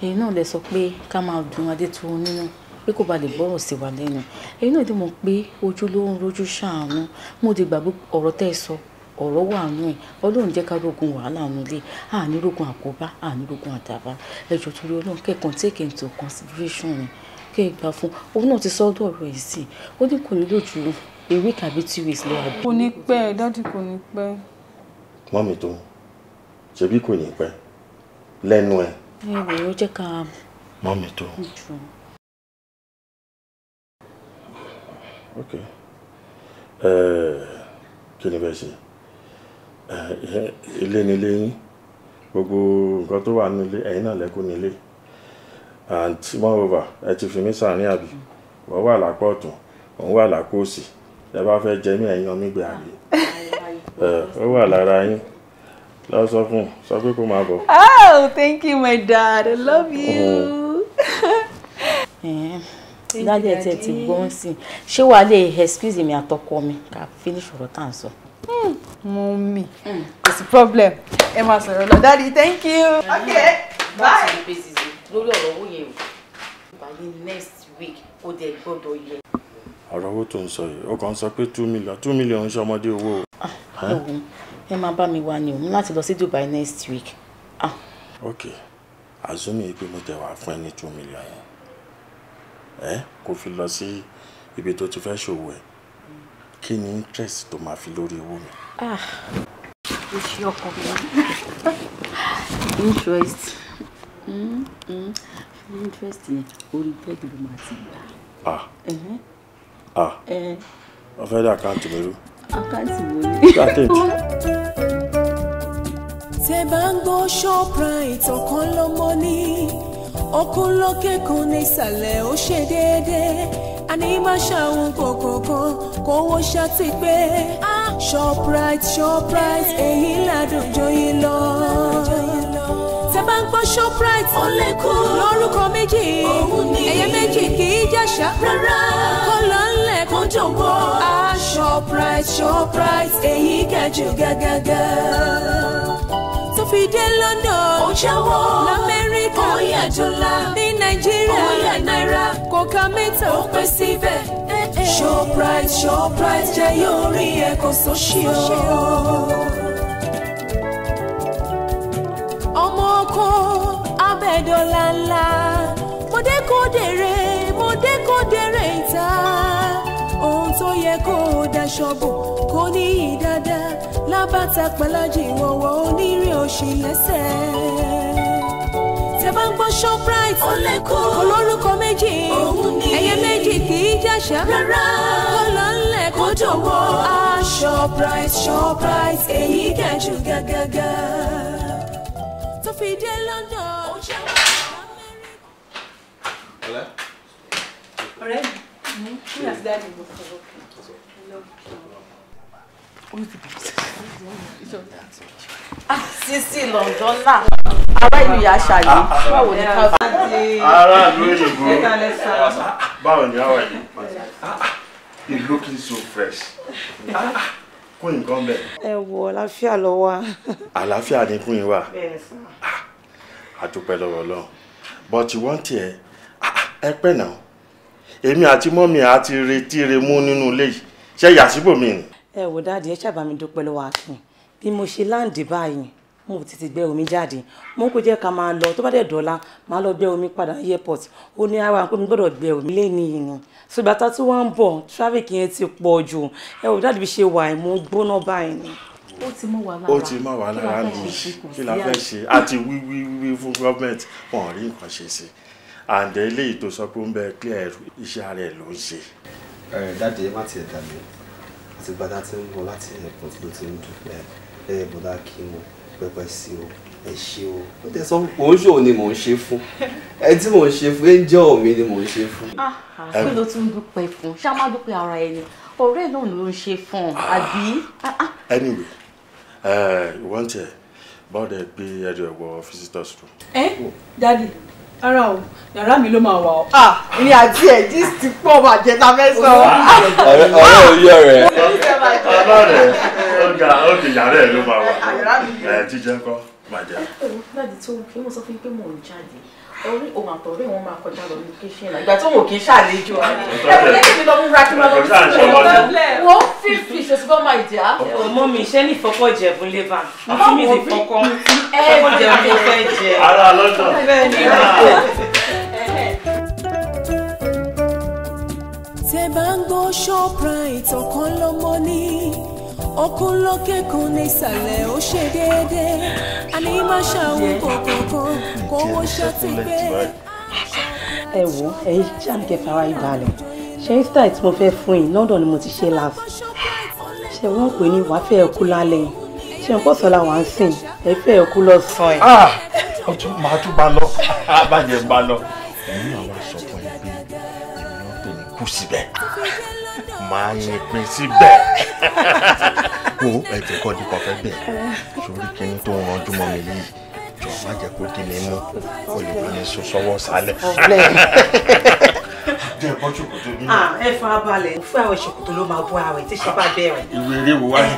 èyí náà lè sọ pé ká máa dùn Adétun nínú pé kó ba lè gbọ́rọ̀ sí wa lẹ́nu. Èyí náà dé mọ̀ pé ojú ló ń rojú ṣàánú. Mo ti gbàgbé ọ̀rọ̀ tẹ́ ẹ sọ. Ọ̀rọ̀ wà nù ẹ̀ Ọlọ́run jẹ́ ká rógun wàhálà nù lé àní rógun àkóbá àní rógun àdàbà ẹjọ́ torí Ọlọ́run kẹ́kàn take into consideration ni kẹ́ ẹ gbà fún òun náà ti sọ́dọ̀ ọ̀rọ̀ yìí sí ó ní kò ní lójú a week àbí 2 weeks lọ àbí. Kò ní pẹ́ Daddy, kò ní pẹ́. Mọ́mì tó ṣebí kò ní pẹ́ lẹ́nu ẹ̀. Ó jẹ́ ká. Mọ́mì tó. Ok. Kí ni bẹ́ẹ̀ ṣe? Ilé nílé yín gbogbo nǹkan tó wà nílé ẹ̀yin náà lẹ́kùn nílé and moreover ẹ ti fi mí sàárín àbí wọ́n wà lápò ọ̀tún òun wà lápò òsì ẹ bá fẹ́ jẹ mí ẹ̀yin ọmí gbé àbí ó wà lára yín lọ sọ fún sọ pé kó máa bọ̀. Oh, thank you my dad, I love you. Daddy ẹ tiẹ̀ ti gbọ́n sí i ṣé wàá lè excuse mi àtọkọ mi ká finish ọ̀rọ̀ tá à ń sọ. Mommy, it's a problem. Ẹ máa sọ̀rọ̀ lọ. Daddy, thank you. Okay, bye. Lórí ọ̀rọ̀ owó yẹn o by the next week ó dẹ̀ gbọ́dọ̀ yẹ. Ọ̀rọ̀ owó tó ń sọ yìí ó kàn ń sọ pé 2 million ń ṣe ọmọdé owó. Ẹ máa bá mi wá ní òun láti lọ sí Dubai next week. Ok, azumi pé mo tẹ̀ wá fún ẹ ní 2 million yẹn kó fi lọ sí ibi tó ti fẹ́ ṣòwò ẹ̀ kí ni interest tó máa fi lórí owó mi. Ó ṣe ọkọ mi interest interest yẹn orí bẹ́ẹ̀dì ló máa ti gbà. Wọ́n fẹ́ dá àkáǹtì mi rú. Àkáǹtì wo ni? Tẹ́ bá ń gbọ́ Shoprite ọ̀kan lọ́mọ ní ọkùn lókè kan ní ìsàlẹ̀ ó ṣe déédéé àní má ṣàwọn kọ̀ọ̀kan kówó ṣàti pé Shoprite èyí ládùn jọyìn lọ. Tẹ́ bá ń gbọ́ Shoprite ó lè kó lórúkọ méjì ẹ̀yẹ méjì kì í jàṣà rárá kó lọ ńlẹ̀ kó jọ̀bọ̀. Shoprite èyí kẹjù gágágá tó fi dé London ó jáwọ́ l'Amẹ́ríkà ó yà dọ́là ní Nàìjíríà ó yà náírà kò ká mẹ́ta ó pẹ́ síbẹ̀. Shoprite jẹ́ yóò rí ẹ̀ kò sóṣì o. ọmọ ọkọ abẹ́dọ̀là ńlá mo dé kó dèrè ìta ohun tó yẹ kó dá daṣọ́bù kò ní ìdádá lábàtà pẹ̀lájì ìwọ̀wọ̀ onírè òṣì lẹ́sẹ̀. tẹ́ bá ń gbọ́ Shoprite olórúkọ méjì ẹyẹ méjì kì í jàṣà rárá kó lọ ńlẹ̀ kó jọ̀wọ́. Shoprite èyí dájú gágágá tó fi dé London. ọ̀rẹ́ mi kí ni àti dáàdì mi kọ́ Sisi London náà ará ìlú yà ṣàyè báwo ni ká bá dé. Ará ìlú òyìnbó báwo ni àwọn ẹni you looking so fresh. Kún nǹkan bẹ́ẹ̀. Ẹ wo àlàáfíà lọ wá. Àlàáfíà ni kún yín wà. A dúpẹ́ lọ́wọ́ Ọlọ́run but wọ́n tiẹ̀ ẹ pẹ́ náà èmi àti mọ́mí àti retí remú nínú ilé yìí ṣe yàsíbò mi ni. Ẹ wò dáàdi ẹ ṣàbà mi dúpẹ́ lọ́wọ́ Akin bí mo ṣe láǹdì báyìí mo ti gbé omi jáde mo kò jẹ́ ká máa lọ tó bá dẹ̀ dọ́là máa lọ gbé omi padà airport ó ní ara pé mi gbọ́dọ̀ gbé omi lẹ́ni yìí ni ṣùgbọ́n tá tí wọ́n ń bọ̀ traffic yẹn ti pọ̀ jù ẹ wò dáàdi bí ṣe wà mo gbóná báyìí ni. Ó ti mú wa lára. Ó ti mú wa lára ní kí la fẹ́ ṣe àti wíwí fún gọ́ọ̀mẹ̀ntì wọn ò rí nǹkan ṣe sí and eléyìí tó sọ pé ó ń bẹ clear iṣẹ́ rẹ̀ ló ń ṣe. Dáàdi ẹ má tiẹ̀ dà mí àti gbadá tí ń bọ̀ láti airport ló ti ń dúpẹ́ bọ̀dá kí mo pẹ́pẹ́ sí o ẹ ṣe o ó tẹ sọ pé òun ṣòwò ni mò ń ṣe fún ẹ tí mò ń ṣe fún angel mi ni mò ń ṣe fún. Kí ló tún dúpẹ́ fún ṣá má dúpẹ́ ara ẹni ọ̀rẹ́ náà ló ń ṣe fún àbí. Anyway wọ́n tiẹ̀ bọ́ọ̀dẹ̀ gbé ẹjọ́ ẹ̀wọ̀ visitors room. Daddy ara o yàrá mi ló máa wà o. Ní àti ẹ̀ jí ti pọ̀ bàjẹ́ ta fẹ́ sọ. Ọ̀rẹ́ òye ọ̀rẹ́. Ọlọ́rẹ̀ ọ̀gá yàrá ẹ̀ ló máa wà. Jíjẹ́ kọ́ bàjẹ́. Láti tó kí mo sọ fún yín pé mò ń jáde orí òun àtọ̀rẹ́ wọn máa kọjá lọ ní kíṣìn náà ìgbà tó wò kí n ṣàlejò ẹ̀kọ́ mi lọ mú ra kí n lọ sí ìṣòro wọ́n fífi ìṣòsíbọ́ máa jà. ọmọ mi iṣẹ́ ní ìfọ́kọ̀ jẹ̀bù lébà àfi mi lè fọ́kọ́ ẹ̀kọ́ jẹ̀bù ló fẹ́ jẹ. Ara lọ́dọ̀. tẹ́ bá ń gbọ́ Shoprite ọ̀kan lọ́mọ ní ọkùn lókè kan ní ìsàlẹ̀ ó ṣe déédéé àní má ṣàwọn kọ̀ọ̀kan kówó ṣàtìgbé. ẹ wo ẹ̀yin ṣàǹkẹ́ fara ìbàlẹ̀ ṣe style tí mo fẹ́ fún yín London ni mo ti ṣe láàfù ṣe wọ́n pè ní wàá fẹ́ ẹ̀kú lálẹ́ ṣe ń pọ̀ sọ́la wà ń sìn ẹ fẹ́ ẹ̀kú lọ sàn ẹ̀. ọtún màá tún bá lọ bàjẹ́ bá lọ. ẹ̀yin náà wá sọ fún yín pé èmi náà pè ní kú síbẹ̀ máa ń pín síbẹ̀. Wo ẹ̀jẹ̀ kọ́ di kọfẹ́ bẹ̀ sórí kinní tó ń ranjú mọ́ mi yìí jọ má jẹ́ kó di mi mú kó lè bá mi sọ sọ́wọ́ sálẹ̀. Jẹ́ ẹ̀kọ́ ṣòkòtò bí. Ẹ fara balẹ̀ fún àwọn ìṣòkòtò ló máa bọ́ àwẹ̀ tí ṣe bá bẹ̀rẹ̀. Ìwé eré wo wá ní?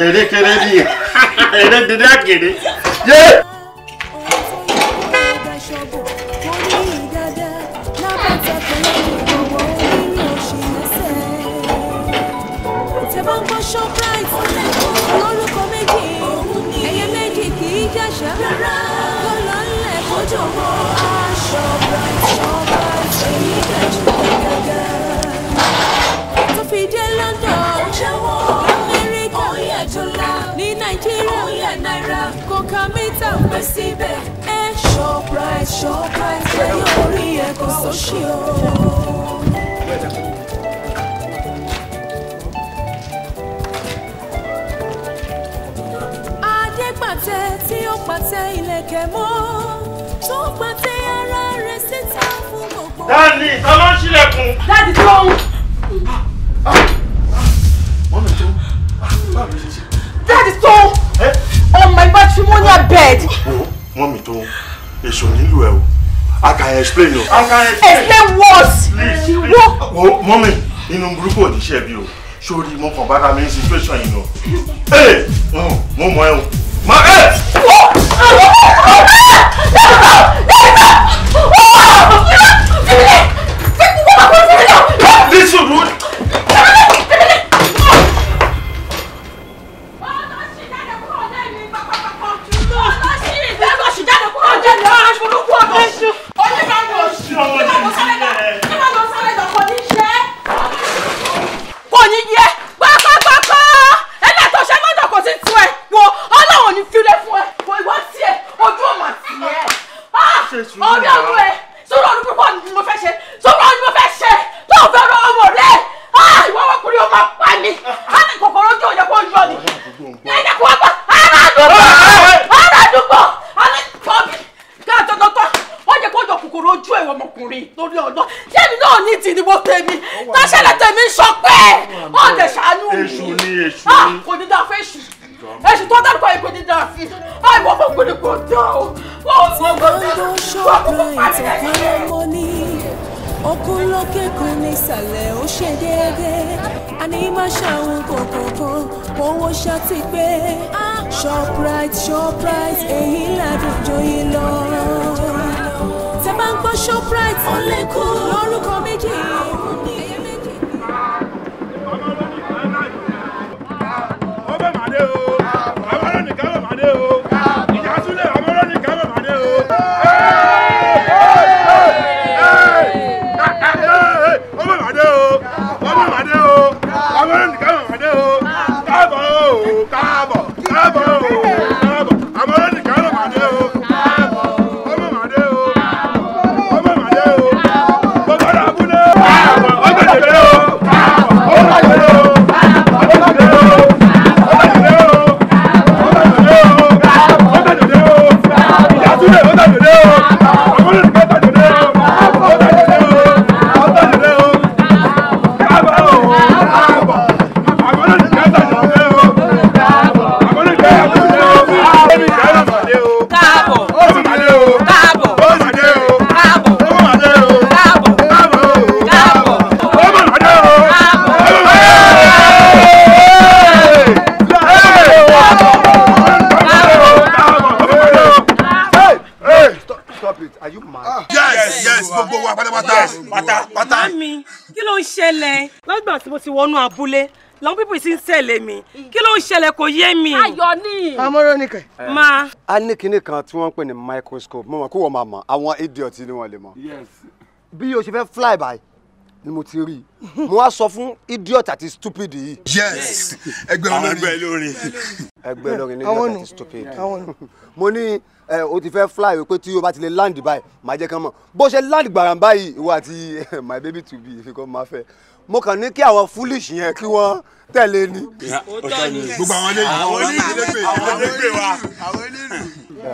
Eré kéré ni eré dídí àgèrè. Shoprite olórúkọ méjì ẹyẹ méjì kì í jàṣà rárá kó lọ ńlẹ̀ kó jọ̀wọ́. Shoprite èyí dájú gágá tó fi dé London Amẹ́ríkà ní Nàìjíríà náírà kókà mítà pé síbẹ̀ Shoprite lẹ́yìn orí ẹ̀ kò sóṣì o. Pàtẹ tí ó pàtẹ ìlẹ̀kẹ̀ mọ́ tó pàtẹ ara rẹ̀ síta fún gbogbo. Dáàdì ìtọ́lọ́ ń ṣílẹ̀kùn. Dáàdì tó ń. Dáàdì tó ń. On my matrimonial bed. Mọ́mì tó ń èso nílùú ẹ̀ o. I can explain o. Explain what? Wo mọ́mì inú burúkú òníṣẹ́ bí o. Sórí mo kàn bára mi ní situation yìí nù. Mo mọ ẹ o. Ma aládùúgbò alẹ́kọ̀ọ́bí káàtọ́tọ́tọ́ wọ́n jẹ́ kó jọ kòkòrò ojú ẹ̀wọ̀n ọmọkùnrin lórí ọ̀dọ́ ṣẹ́ni náà ní ti ìdìbò tèmi táṣẹ́lẹ̀ tèmi sọ pé wọ́n dẹ̀ ṣàánú mi. èṣù ni kò ní dáa fẹ́ èṣù èṣù tó dárúkọ ìpè ní dáa fi àìwọ́ fún gbòdì kò dá o wọ́n fún gbòdì wọ́n fún gbòdì. Okunlókè kan nísàlẹ̀ ó ṣe déédéé àní má ṣàwọn kọ̀ọ̀kan owó ṣáàtì pé Shoprite èyí ládùn joyè lọ. Tẹ́ bá ń gbọ́ Shoprite ó lè kó lórúkọ méjì. Tí mo ti wọnú abúlé làwọn pípọ̀ sì ń tẹ̀lé mi kí ló ń ṣẹlẹ̀ kò yé mi. ayọ̀ ni. amọ̀rọ̀ ni kẹ̀. Ma. a ní kinní kan tí wọ́n ń pè ní microscope mo mọ̀ kó wọ́n máa mọ̀ àwọn idiot ni wọ́n lè mọ̀. bí o ṣe fẹ́ fly by ni mo ti rí mo wá sọ fún idiot àti stupid yìí. yes ẹgbẹ́ olórin ẹgbẹ́ olórin ní idiot àti stupid. mo ní o ti fẹ́ fly o pé tí o bá ti lè land báyìí màá jẹ́ kán mọ̀ bó ṣe land gbàràn báyìí ìwọ àti my baby to be ìfikọ́ máa fẹ́ mo kàn ní kí àwọn foolish yẹn kí wọ́n tẹ̀lé ni. gbogbo àwọn eléyìí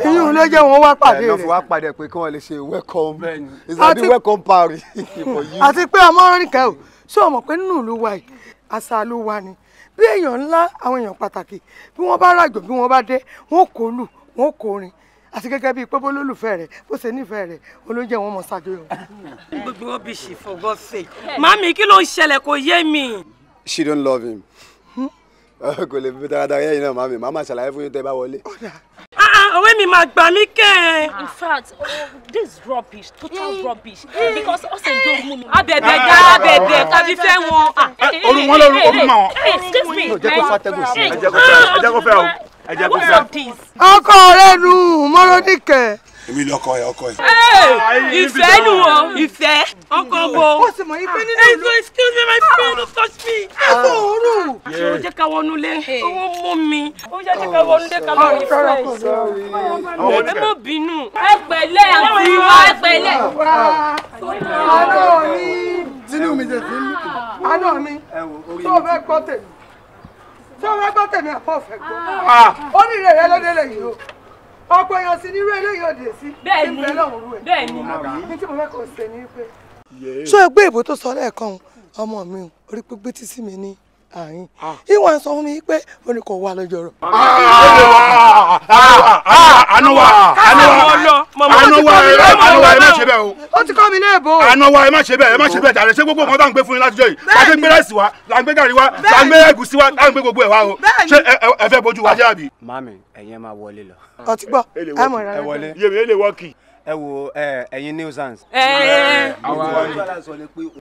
inú ló jẹ́ wọn wá pàdé rẹ̀. ẹ̀ lọ́ fi wá pàdé pé kí wọ́n lè ṣe welcome it's a big welcome party for you. àti pé amọ̀rọ̀ nìkan o ṣé o mọ̀ pé nínú ìlú wa yìí àṣà ló wà ní bí èèyàn ńlá àwọn èèyàn pàtàkì bí wọ́n bá ràjò bí wọ́n bá dé wọ́n kò lù wọ́n kò rìn àti gẹ́gẹ́ bíi pé bó lólùfẹ́ rẹ̀ bó ṣe nífẹ̀ẹ́ rẹ̀ olóúnjẹ wọn mọ̀ ṣàjọyọ̀. gbogbo wọn bí ṣì for God's sake. Màmí kí ló ń ṣẹlẹ̀ kò yé mi. She don't love him. kò lè fi dáradára yẹ́yìn náà màmí màmá ṣàlàyé fún yín tẹ́ bá wọlé. ọ̀rẹ́ mi máa gbà mí kẹ́. In fact, this is rubbish, total rubbish. Because ọ̀sẹ̀ ń dóòmù mi. Abẹ̀bẹ̀ tàbí fẹ́ wọn. Orun wọn lóru orun mọ́. Excuse me. Jẹ́ kó fàtẹ́gùn sí i. Ẹ jẹ́ kó fẹ́ o. Ẹ jẹ́ kó fẹ́. ọkọ rẹ nù mọ́rọ́díkẹ̀. èmi ni ọkọ ẹ. ìfẹ́ nù o ìfẹ́ ọkọ bo. ó sì mọ̀ yí pé nínú ìlú. excuse me my friend don't touch me. ẹ kò rú. ṣé o jẹ́ ká wọnú lé owó mú mi ó jẹ́ ká wọnú lé ká lọ rí fresh. ẹ má bínú. Ẹ pẹ̀lẹ́ àti ìwà ẹ pẹ̀lẹ́. àná mi. tinú mi jẹ tinú. àná mi tó o fẹ́ gbọ́ tèmi tó o fẹ́ gbọ́ tèmi àpọ̀ fẹ́ gbọ́. ó ní ìrẹ̀lẹ̀ lọ́dẹ̀lẹ̀ yìí o ọ̀pọ̀ èèyàn sì ní irú eléyìí òde sí. Bẹ́ẹ̀ni bẹ́ẹ̀ni. ní tí mo fẹ́ kó ṣe ni pé. ṣé o gbé ìbò tó sọ lẹ́ẹ̀kan ọmọ mi orí pípé tí sí mi ní àárín ìwọ̀n sọ fún mi pé o ní kò wá lọ́jọ́ rọ̀. ànúwà ẹ má ṣe bẹ́ẹ̀ o. ó ti kọ́ mi léèbó. ànúwà ẹ má ṣe bẹ́ẹ̀ jàre ṣé gbogbo nǹkan tá à ń gbé fún yín látijọ́ yìí láti gbé rẹ́sì wa là ń gbé gàrí wa là ń gbé ẹ̀gúsí wa là ń gbé gbogbo ẹ̀ wa o ṣé ẹ fẹ́ bójú wa jẹ́ àbí. mami ẹ̀yin máa wọlé lọ. ọtí gbọ́ ẹ mọ̀ rárá. ẹ wọlé yèmí lè wọ́ọ̀kì. ẹ wo ẹ̀yin nuisance.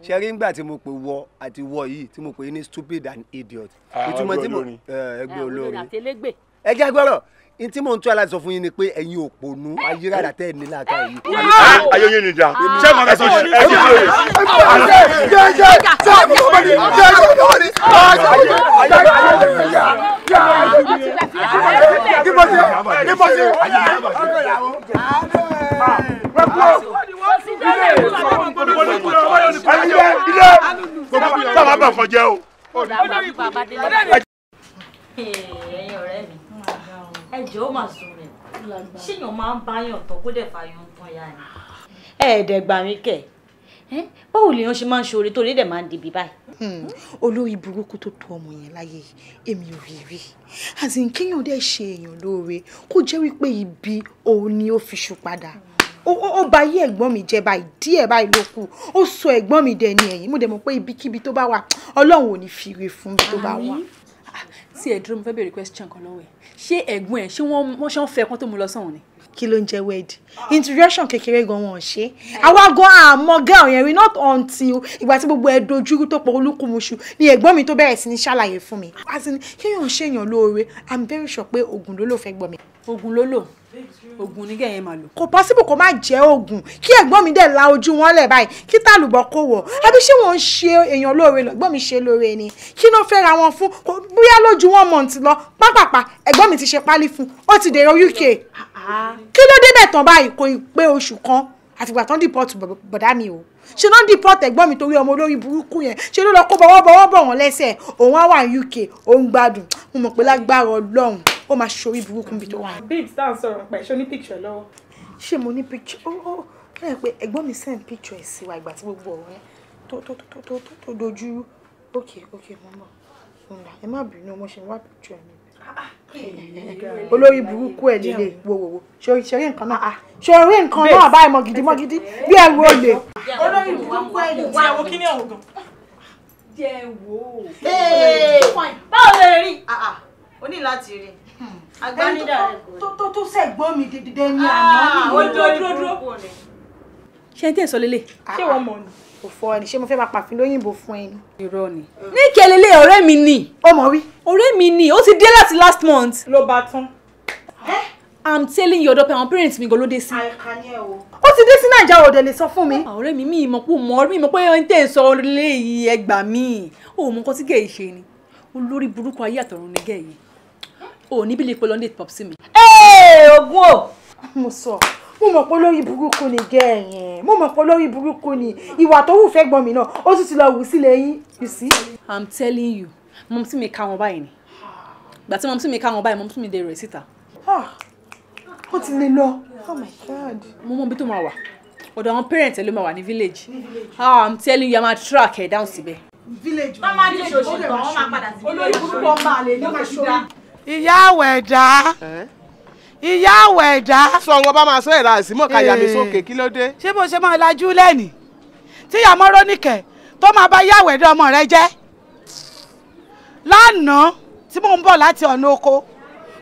ṣe rí ngbà tí mo pè wọ àti wọ yìí tí mo pè ní stupid and idiot ìtumọ̀ tí mo ẹgbẹ́ olórin ẹ jẹ́ gbọ́rọ̀ n tí mò ń tún aláìsọ sọ fún yín ni pé ẹ̀yin òpònú ayérádà tẹ́ ẹ̀ ní láàká yìí. ayé yín ni da ṣé mo kẹsàn án ẹ jẹ́ lóye. sábà bá nǹkan jẹ́ o. Ẹ̀yin ọ̀rẹ́ mi. Ẹ bàjẹ́ ó mà sùn rẹ̀ ṣéèyàn máa ń báyàn tán kó dẹ̀ fàyàn tán ya ni. ẹ̀ẹ́dẹ̀gbà mi kẹ̀ báwo lèèyàn ṣe máa ń ṣoore tó rí dẹ̀ máa ń dibi báyìí. olórí burúkú tó tó ọmọ yẹn láyé èmi ò rí rí àti kéèyàn dẹ̀ ṣe èèyàn lóore kó jẹ́ wípé ibi òun ni ó fi ṣù padà ó bà ayé ẹ̀gbọ́n mi jẹ́ báyìí díẹ̀ báyìí ló kù ó sọ ẹ̀gbọ́n mi dẹ̀ ní ẹ̀yìn mo dẹ̀ mọ̀ pé ibikíbi tó bá wà Ọlọ́run ò ní fi ire fún mi tó bá wà. tí ẹ dúró mo fẹ́ béèrè question kan lọ́wọ́ ẹ̀ ṣé ẹ̀gbọ́n ẹ̀ ṣé wọ́n ṣe ń fẹ́ kán tó mú lọ sọ́hun ni. kí ló ń jẹ́ wẹ́ẹ̀dì introduction kékeré gan wọn ṣe àwa gan àmọ́ girl yẹn rí not until ìgbà tí gbogbo ẹ dojúrú tó pọ̀ olúkúmuṣu ni ẹ̀gbọ́n mi tó bẹ̀rẹ̀ sí ní ṣàlàyé fún mi àti kéèyàn ṣèyàn lóore I'm very sure pé oògùn ló lò fẹ́ gbọ́ mi. oògùn ló lò oògùn nígẹ̀ yẹn máa lò. kò possible kó má jẹ́ oògùn kí ẹ̀gbọ́n mi dẹ̀ la ojú wọn lẹ̀ báyìí kí tàlùbọ̀ kó wọ̀ àbí ṣé wọ́n ń ṣe èèyàn lóore lọ́gbọ́n mi ṣe lóore ni kí ló fẹ́ ra wọn fún bóyá lójú wọn mọ̀ ti lọ pápápá ẹ̀gbọ́n mi ti ṣe pálí fún ó ti dèrò UK kí ló débẹ̀ tán báyìí kò ì pé oṣù kan àtìgbà tán deport bọ̀dá mi o ṣe ló ń deport ẹ̀gbọ́n mi torí ọmọ olórí burúkú yẹn ṣe ló lọ kó bọ̀ wọ́n lẹ́sẹ̀ òun á wà ní UK òun gbádùn mo mọ̀ pé lágbára Ọlọ́run ó máa ṣorí burúkú níbi tó wà. babes tá à ń sọ̀rọ̀ pẹ̀ ṣé o ní picture lọ́wọ́. ṣé mo ní picture ó ẹ pé ẹ̀gbọ́n mi send picture ẹ̀ sí wa ìgbà tí gbogbo ọ̀rọ̀ yẹn tó dojú ok mo mọ̀ ẹ má bínú mo ṣe wá picture mi. olórí burúkú ẹ̀ líle wo ṣorí nǹkan náà ṣorí nǹkan náà báyìí mọ̀gìdì bí ẹrù olè. olórí burúkú ẹ̀ líle. wá wo kí ni ọ̀hún gan. jẹ́ wo. báwo lè rí o ní láti rí agbánidà rẹ tó sẹ́gbọ́n mi dédé ní àná ó dúró. ṣé tí ẹ sọ lélẹ̀. ṣé wọ́n mọ̀ ni kò fọ ẹni ṣé mo fẹ́ máa pàfin lóyìnbó fún ẹni. irọ́ ni. ní kẹlẹ́lẹ́ ọ̀rẹ́ mi ni. ó mọ̀ wí. ọ̀rẹ́ mi ni ó ti dé láti last month. ló bá tán. I'm telling you ọ̀dọ̀ pé àwọn parents mi gan ló dé sí. ó ti dé sí Naija òde lè sọ fún mi. ọ̀rẹ́ mi mi mọ̀ pé mi mọ̀ pé ẹni tẹ́ ẹ sọ léyìí ẹgbà mi ò mọ̀ nǹkan tí gẹ̀ ẹ́ ṣe ni olórí burúkú ayé àtọ̀run ni gẹ̀ yìí ò níbi lè pẹ́ lọ́ndé pop sí mi. ogun o. mo sọ mo mọ̀ pé olórí burúkú ni gẹ̀ yẹn mo mọ̀ pé olórí burúkú ni ìwà tó wù fẹ́ gbọ́n mi náà ó tún ti lọ wù sílẹ̀ yín you see. I'm telling you mọ̀ sí mi ká wọn báyìí ni gbà tí mọ̀ sí mi ká wọn báyìí mọ̀ sí mi dé rẹ̀ síta. wọ́n ti lè lọ. Oh my God. mo mọ̀ bí tó máa wà ọ̀dọ̀ àwọn parents ẹ̀ ló máa wà ní village. I'm telling you I'm a track ẹ̀ down síbẹ̀. village. wọ́n máa ní ìṣòṣì tán wọ́n máa padà sí olórí burúkú ọmọ àlè ní kòṣó. ìyá àwẹ̀dá ìyá àwẹ̀dá. sọ wọn bá máa sọ ẹ̀rọ àìsímọ̀ káyà mi sókè kí ló dé. ṣé bó ṣe máa lajú lẹ́nìí tí ìyá Mọ́rọ́nìkẹ́ tó máa bá ìyá àwẹ̀dá ọmọ rẹ jẹ́ lánàá tí mò ń bọ̀ láti ọ̀nà oko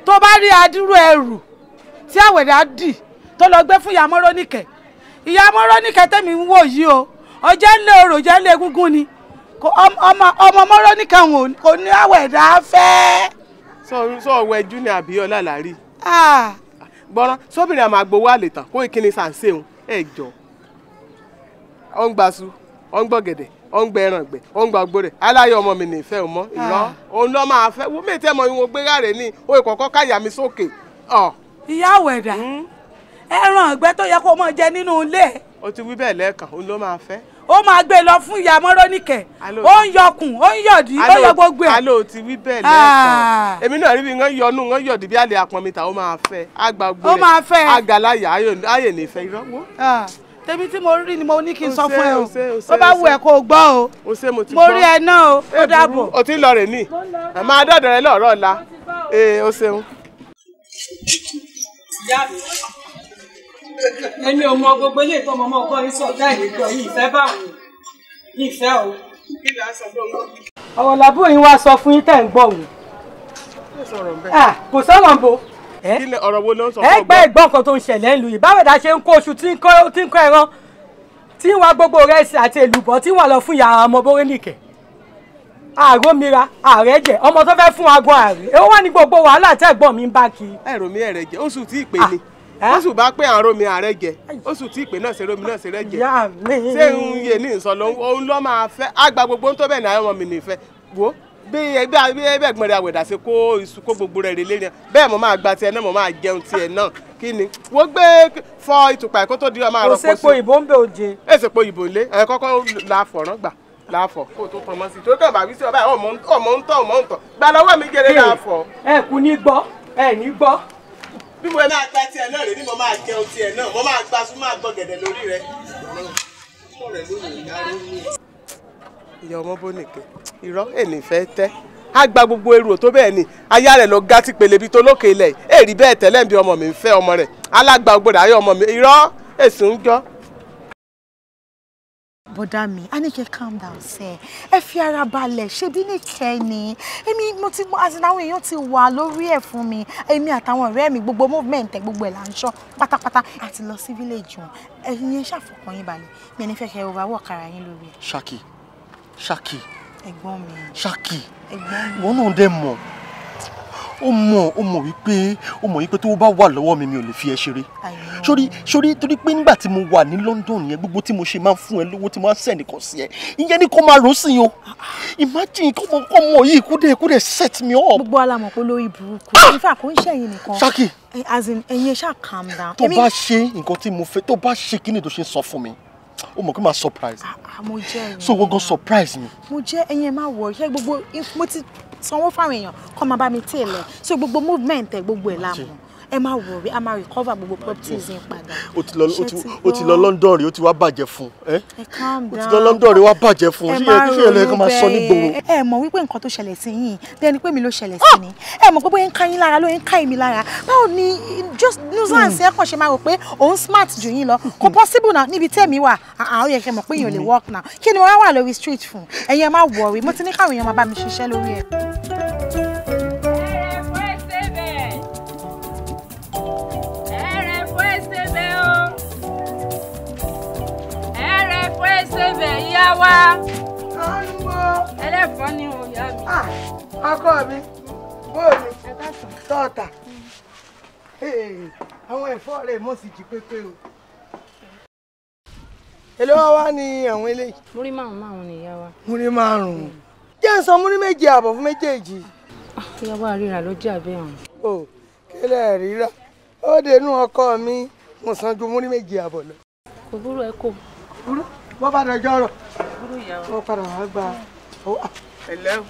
tó bá rí adúrú ẹrù tí àwẹ̀dá dì tó lọ gbé fún ìyá Mọ́rọ́nìkẹ́ tẹ̀mí ń wò yìí o ọjẹ́ ńlẹ̀ orò jẹ́ ńlẹ̀ egúngún ni ọmọ Mọ́rọ́nìkẹ́ kò ní àwẹ̀dá fẹ́. sọ wẹjú ni àbí ọlá làárí. gbọ́ràn sóbìnrin àmọ́ àgbowó àlè tán kó ìkíni sàǹsẹ̀hún ẹ̀ jọ. ó ń gbaṣu ó ń gbọ̀gẹ̀dẹ̀ ó ń gbẹ ẹran gbẹ ó ń gba gbó rẹ̀ aláyọ̀ ọmọ mi nìfẹ́ ò mọ́ ìrọ́ òun lọ́ máa fẹ́ wọ́n mẹ́tẹ́ mọ ìwọ̀n gbé rárẹ̀ ní o ìkọ̀kọ́ káyà mi sókè. ìyá àwẹ̀dá ẹran ọ̀gbẹ́ tó yẹ kó mọ̀ jẹ nínú ilé. o ti wí bẹ́ẹ̀ lẹ́ẹ̀kan òun ló máa fẹ́. ó máa gbé lọ fún ìyá Mọ́rọ́nìkẹ́ ó ń yọkùn ó ń yọ̀dí ó yọ gbogbo ẹ̀. alo ti wí bẹ́ẹ̀ lẹ́ẹ̀kan èmi náà rí bí wọ́n yọnu wọ́n yọ̀dí bí alẹ́ apọ̀n mi ta ó máa fẹ́ àgbà gbó rẹ̀ àgàláyà ayè nífẹ̀ẹ́ irọ́ tèmi tí mo rí ni mo ní kí n sọ fún ẹ o ó bá wù ẹ kó o gbọ́ o mo rí ẹ náà o ó dàbọ̀. o ti ń lọ rè ní àmọ́ adọ́dọ̀ rẹ lọ́ọ̀rọ̀ ọ̀la o ṣeun. èmi ò mọ gbogbo ilé ìtọ́ ọmọ ọkọ yín sọ ọ̀gá ìlẹ́jọ́ yìí ìfẹ́ bá wọn yìí ìfẹ́ o. ọ̀rọ̀ làbúrò yín wá sọ fún yín tẹ̀ ń gbọ́ wò. kò sọ̀rọ̀ bò ọ̀rọ̀ wo ló ń sọ fún ọgbọ́n. ẹgbẹ́ ìgbọ́n kan tó ń ṣẹlẹ̀ ń lu yìí báwẹ̀dá ṣe ń kó oṣù tí ń kó ẹran tí ń wá gbogbo rẹsì àti èlùbọ́ tí wọ́n lọ fún ìyá ọmọ Mọ́rọ́nìkẹ́ ààrò mira ààrẹ jẹ ọmọ tó fẹ́ fún agbọn ààrẹ èwo wà ní gbogbo wàhálà tẹ́gbọ́n mi ń bá kiri. ẹ̀rọ mi ẹ̀rẹ̀ jẹ oṣù tí ìpè ni oṣù bá pé àárò mi ààrẹ jẹ oṣù tí ìpè náà ṣe rómi náà ṣe rẹ jẹ ṣé ń yé ní ìsọlọ òun ló máa fẹ́ àgbà gbogbo ń tó bẹ́ẹ̀ ní àwọn ọmọ mi nìfẹ́ wo bí ẹgbẹ́ ẹgbẹ́ rẹ̀ àwẹ̀dà ṣe kó iṣu kó gbogbo rẹ̀ rẹ̀ lé bẹ́ẹ̀ mo máa gba tiẹ̀ náà mo máa jẹun tiẹ̀ náà kí ni wọ́n gbé fọ ìtùpà ẹ̀kọ́ tó di ọmọ àrọ̀ pọ̀ sí. kò sépo ìbò ń bẹ òjé. èsèpo ìbò ńlé ẹ̀ kọ́kọ́ la fọ̀rọ̀ gbà láàfọ̀ kó tó pamọ́ sí i tó kàn bá wí sí ọba ọmọ ń tọ̀ gba lọ́wọ́ mi jẹ́rẹ́ láàfọ̀. ẹ kú ní gbọ́ ẹ ní gbọ́ bí mo máa gba tiẹ̀ náà rè ni mo máa jẹun tiẹ̀ náà mo máa gba sún máa gbọ́ gẹ̀dẹ̀ lórí rẹ̀. ìyá ọmọ bó nìkẹ́ irọ́ èlì fẹ́ tẹ́ á gba gbogbo èrò tó bẹ́ẹ̀ ni aya rẹ̀ lọ gá tí pèlè bí tó lókè ilẹ̀ èrí bẹ́ẹ̀ tẹ́lẹ̀ bí ọmọ mi ń fẹ́ ọmọ rẹ̀ alágbá gbọ́dọ̀ ayé ọmọ mi irọ́ èsì ń jọ́. bọ́dà mi a ní kẹ́ calm down sẹ́ ẹ fi ara balẹ̀ ṣé bí nìkẹ́ ni èmi mo ti mọ àti àwọn èèyàn ti wà lórí ẹ̀ fún mi èmi àtàwọn ọ̀rẹ́ mi gbogbo movement ẹ̀ gbogbo ẹ̀ là ń ṣọ́ pátápátá àti lọ sí village wọn ẹ̀yin yẹn ṣàfọkàn yín balẹ̀ mi ẹni fẹ́ kẹ́ overwork ara yín lórí ẹ̀. Ṣákì ẹ̀gbọ́n mi. Ṣákì ẹ̀gbọ́n mi. ìwọ náà dẹ̀ mọ̀ ó mọ̀ wípé tó bá wà lọ́wọ́ mi ò lè fi ẹ ṣeré sórí torí pé nígbà tí mo wà ní London yẹn gbogbo tí mo ṣe máa ń fún ẹ lówó tí mo máa ń send nìkan sí ẹ ìyẹn ní kó máa rò sí o imagine kọ́mọ yìí kúdẹ̀ set me up. gbogbo alamọ̀ pé lórí burúkú nífà kò ń ṣẹ̀yìn nìkan. Ṣákì as in ẹ̀yin ṣáà calm down. tó bá ṣe nǹkan tí mo fẹ́ tó bá ṣe kíni tó ṣe sọ fún mi ó mọ̀ pé máa surprise. mo jẹ́ ẹ̀yin. so wọ́n gan surprise mi. mo jẹ́ ẹ̀yin ẹ̀ máa wọ̀ ṣé gbogbo mo ti sanwó fáwọn èèyàn kọ́ máa bá mi tẹ̀lé so gbogbo movement ẹ̀ gbogbo ẹ̀ láàmú ẹ má worry a máa recover gbogbo properties yẹn padà. ó ti lọ London rí ó ti wá bàjẹ́ fún ẹ. calm down ó ti lọ London rí wá bàjẹ́ fún ṣé ẹ lè kó máa sọ nígboro. ẹ mọ̀ wípé nǹkan tó ṣẹlẹ̀ sí yín bí ẹni pé mi ló ṣẹlẹ̀ sí ni ẹ mọ̀ pé bóyá ń ká yín lára ló ń ká èmi lára báwo ni just nuisance ẹ kàn ṣe máa rò pé òun smart jù yín lọ kò possible na níbi tẹ́mi wà àwọn yẹ kẹ́ mọ̀ pé èèyàn lè work now kí ni wọ́n wà lórí street fún ẹ̀yin ẹ má worry mo ti ní káwọn èèyàn máa bá mi ṣiṣẹ́ lórí ẹ̀. Ẹ̀rẹ̀ ìyá wa. Ẹlẹ́fọ́ ni o ìyá mi. Ọkọ mi, bóòlù, tọ́ọ̀tà. Àwọn ẹ̀fọ́ rẹ̀ mọ̀ sí jí pépé o. Èló wá ní àwọn eléyìí? Múrí márùn-ún ni ìyá wa. Múrí márùn-ún. Jẹ́ ń san múrí méje àbọ̀ fún méjèèjì. Ìyá wa ríra ló jẹ́ àbẹ́ ọ̀hún. O kílẹ̀ ríra. Ó dénú ọkọ mi, mo san ju múrí méje àbọ̀ lọ. Kò burú ẹ kò. Burú wọ́n bá dọjọ́ rọ̀. Burú ìyá wa. Wọ́n padà wá gba. ẹ̀lẹ́ o.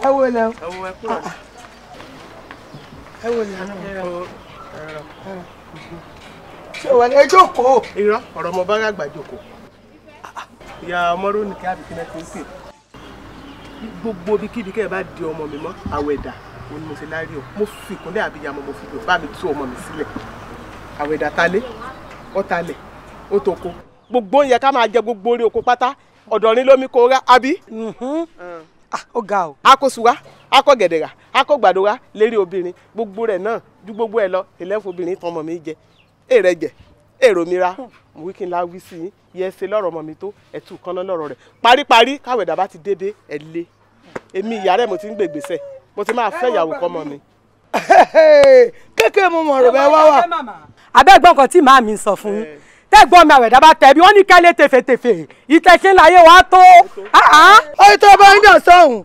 Ẹ wo lẹ o. ẹ wo ẹ kúrò. Ẹ wo lẹ o. Ṣé wà ní ẹjọ́ kó? irọ́ ọ̀rọ̀ ọmọ bá ràgbà jókòó. ìyá ọmọ rónì kí àbíkí náà ti ń pè. gbogbo ibikíbi kẹ́ ẹ bá di ọmọ mi mọ́ àwẹ̀dà òun ni mo ṣe lárí o mo fi ìkúnlẹ̀ àbíyamọ mo fi bá mi tú ọmọ mi sílẹ̀ àwẹ̀dà talé ọ̀talẹ̀ ó toko gbogbo ń yẹ ká máa jẹ gbogbo orí oko pátá ọ̀dọ̀ ní lómi kó rá àbí. ó ga o. akóṣùwà akọ̀gẹ̀dẹ̀rà akọ̀gbàdúrà lérí obìnrin gbogbo rẹ̀ náà ju gbogbo ẹ̀ lọ ìlẹ́fọ̀ obìnrin tán ọmọ mi jẹ èrè jẹ èrò mi ra mo wí kí n la wí sí i yẹ ṣe lọ́rọ̀ ọmọ mi tó ẹ̀tù kan lọ́rọ̀ rẹ̀ paríparí káwẹ̀dà bá ti dédé ẹ̀ lé èmi ìyá rẹ̀ mo ti ń gbègbèsẹ̀ mo ti máa fẹ́ ìyàwó kọ́ ọmọ mi. kékeré mo mọ̀ ọ̀rọ̀ bẹ́ẹ̀ wá wà. abẹ́gbọ́n kan tí màá mi sọ fún yín tẹ́gbọ́n mi àwẹ̀dá bá tẹ̀ bí wọ́n ní kẹ́lẹ́ tefetefe ìtẹ̀kẹ́ láyé wa tó. ọyún tó bá ń dàn sọ́hùn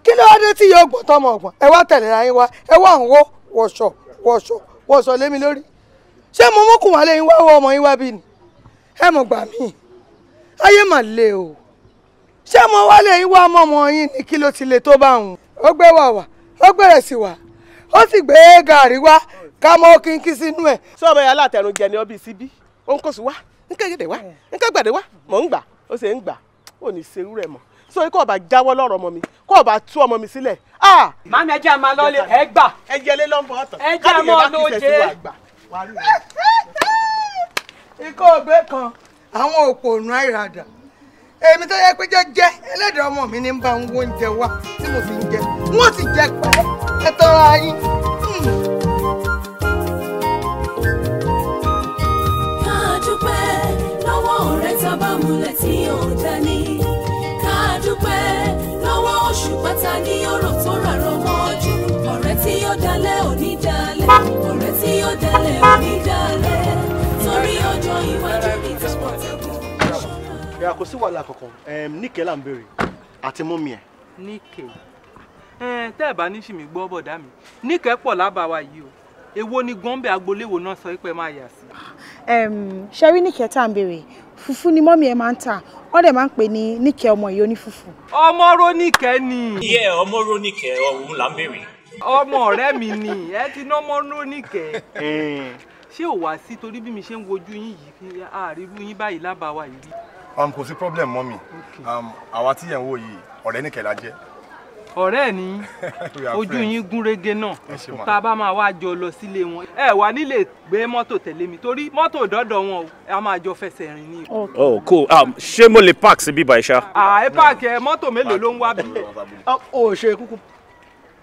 kí ló wá dé tí yóò gbọ́n tọmọ ọgbọ́n ẹ wá tẹ̀lé ra yín wá ẹ wá ń wo wọ̀ṣọ̀ lémi lórí ṣé mo mọ́kùn wá lẹ́yìn wá wọ ọmọ yín wá bí ni ẹ mọ̀ gbà mí ayé mà le o ṣé mo wá lẹ́yìn wá ọmọ yín ní kí ló ti le tó bá òun ó gbé wàwà ó gbèrè sí wà ó sì gbé gàrí wá ká mọ kínkín sínú ẹ. sọ ọmọ yẹn alátẹnu jẹ ní ọbí síbí ó ń kó sùn wá ń kẹ́gẹ́dẹ̀ wá ń kẹ́gbàdé wá mọ̀ ń gbà ó sì ń gbà ó ní serú rẹ̀ mọ̀ sọ kó ọba jáwọ́ lọ́rọ̀ ọmọ mi kó ọba tú ọmọ mi sílẹ̀. màmí ẹjẹ àmà lọlé ẹ gbà. ẹ jẹlé lọ́nbọ̀ ọ̀tọ̀ ẹjẹ àmà lóje. ikọ̀ ògbé kan àwọn òpònú àìràdà èmi tó yẹ pé jẹ́jẹ́ ẹlẹ́dàá ọmọ mi ní bá ń wo oúnjẹ wá tí mo fi ń jẹ wọ́n sì jẹ pẹ́ ẹ tọ́ra yín. ká dúpẹ́ lọ́wọ́ ọ̀rẹ́ tá bá múlẹ̀ tí ò dání ká dúpẹ́ lọ́wọ́ oṣù pátá ní ọ̀rọ̀ tó rárọ̀ mọ́jú ọ̀rẹ́ tí yóò dalẹ̀ òní dalẹ̀ ọ̀rẹ́ tí yóò dalẹ̀ òní dalẹ̀ torí ọjọ́ iwájú ní tọkọtẹ̀kùn. ìyá kò sí wàhálà kankan níkẹ́ là ń béèrè àti mọ́mí ẹ̀. níkẹ́ tẹ́ ẹ̀ bá ní ṣì mí gbọ́ bọ̀dá mi níkẹ́ pọ̀ lábàá wa yìí o èwo ni gọ́ńbẹ́ agboléwo náà sọ pé máa yà sí. ṣẹ́rí níkẹ́ tá à ń béèrè fùfú ni mọ́mí ẹ̀ máa ń tà wọ́n dẹ̀ máa ń pè ní níkẹ́ ọmọ yìí onífùfú. ọmọ rónìkẹ́ ni. iye ọmọ rónìkẹ́ ọ̀hún là ń béèrè ọmọ ọ̀rẹ́ mi ni ẹ ti ná ọmọ Rónìkẹ́. Ṣé ò wá sí torí bí mi ṣe ń wojú yín yìí kí àárírú yín báyìí lábàá wa yìí. Kò sí problem mọ́mì. Àwa tí yẹn ń wò yìí ọ̀rẹ́ nìkẹ́ la jẹ́. Ọ̀rẹ́ ni ojú yín gún régé náà tá a bá máa wá jọ lọ sílé wọn ẹ wà nílé gbé mọ́tò tẹ̀lé mi torí mọ́tò dọ́dọ̀ wọn o a máa jọ fẹsẹ̀ rìn ni. Oh cool. Ṣé mo lè park síbí báyìí ṣá? Ẹ park ẹ mọ́tò mélòó ló ń wá bí. O ṣe kúkú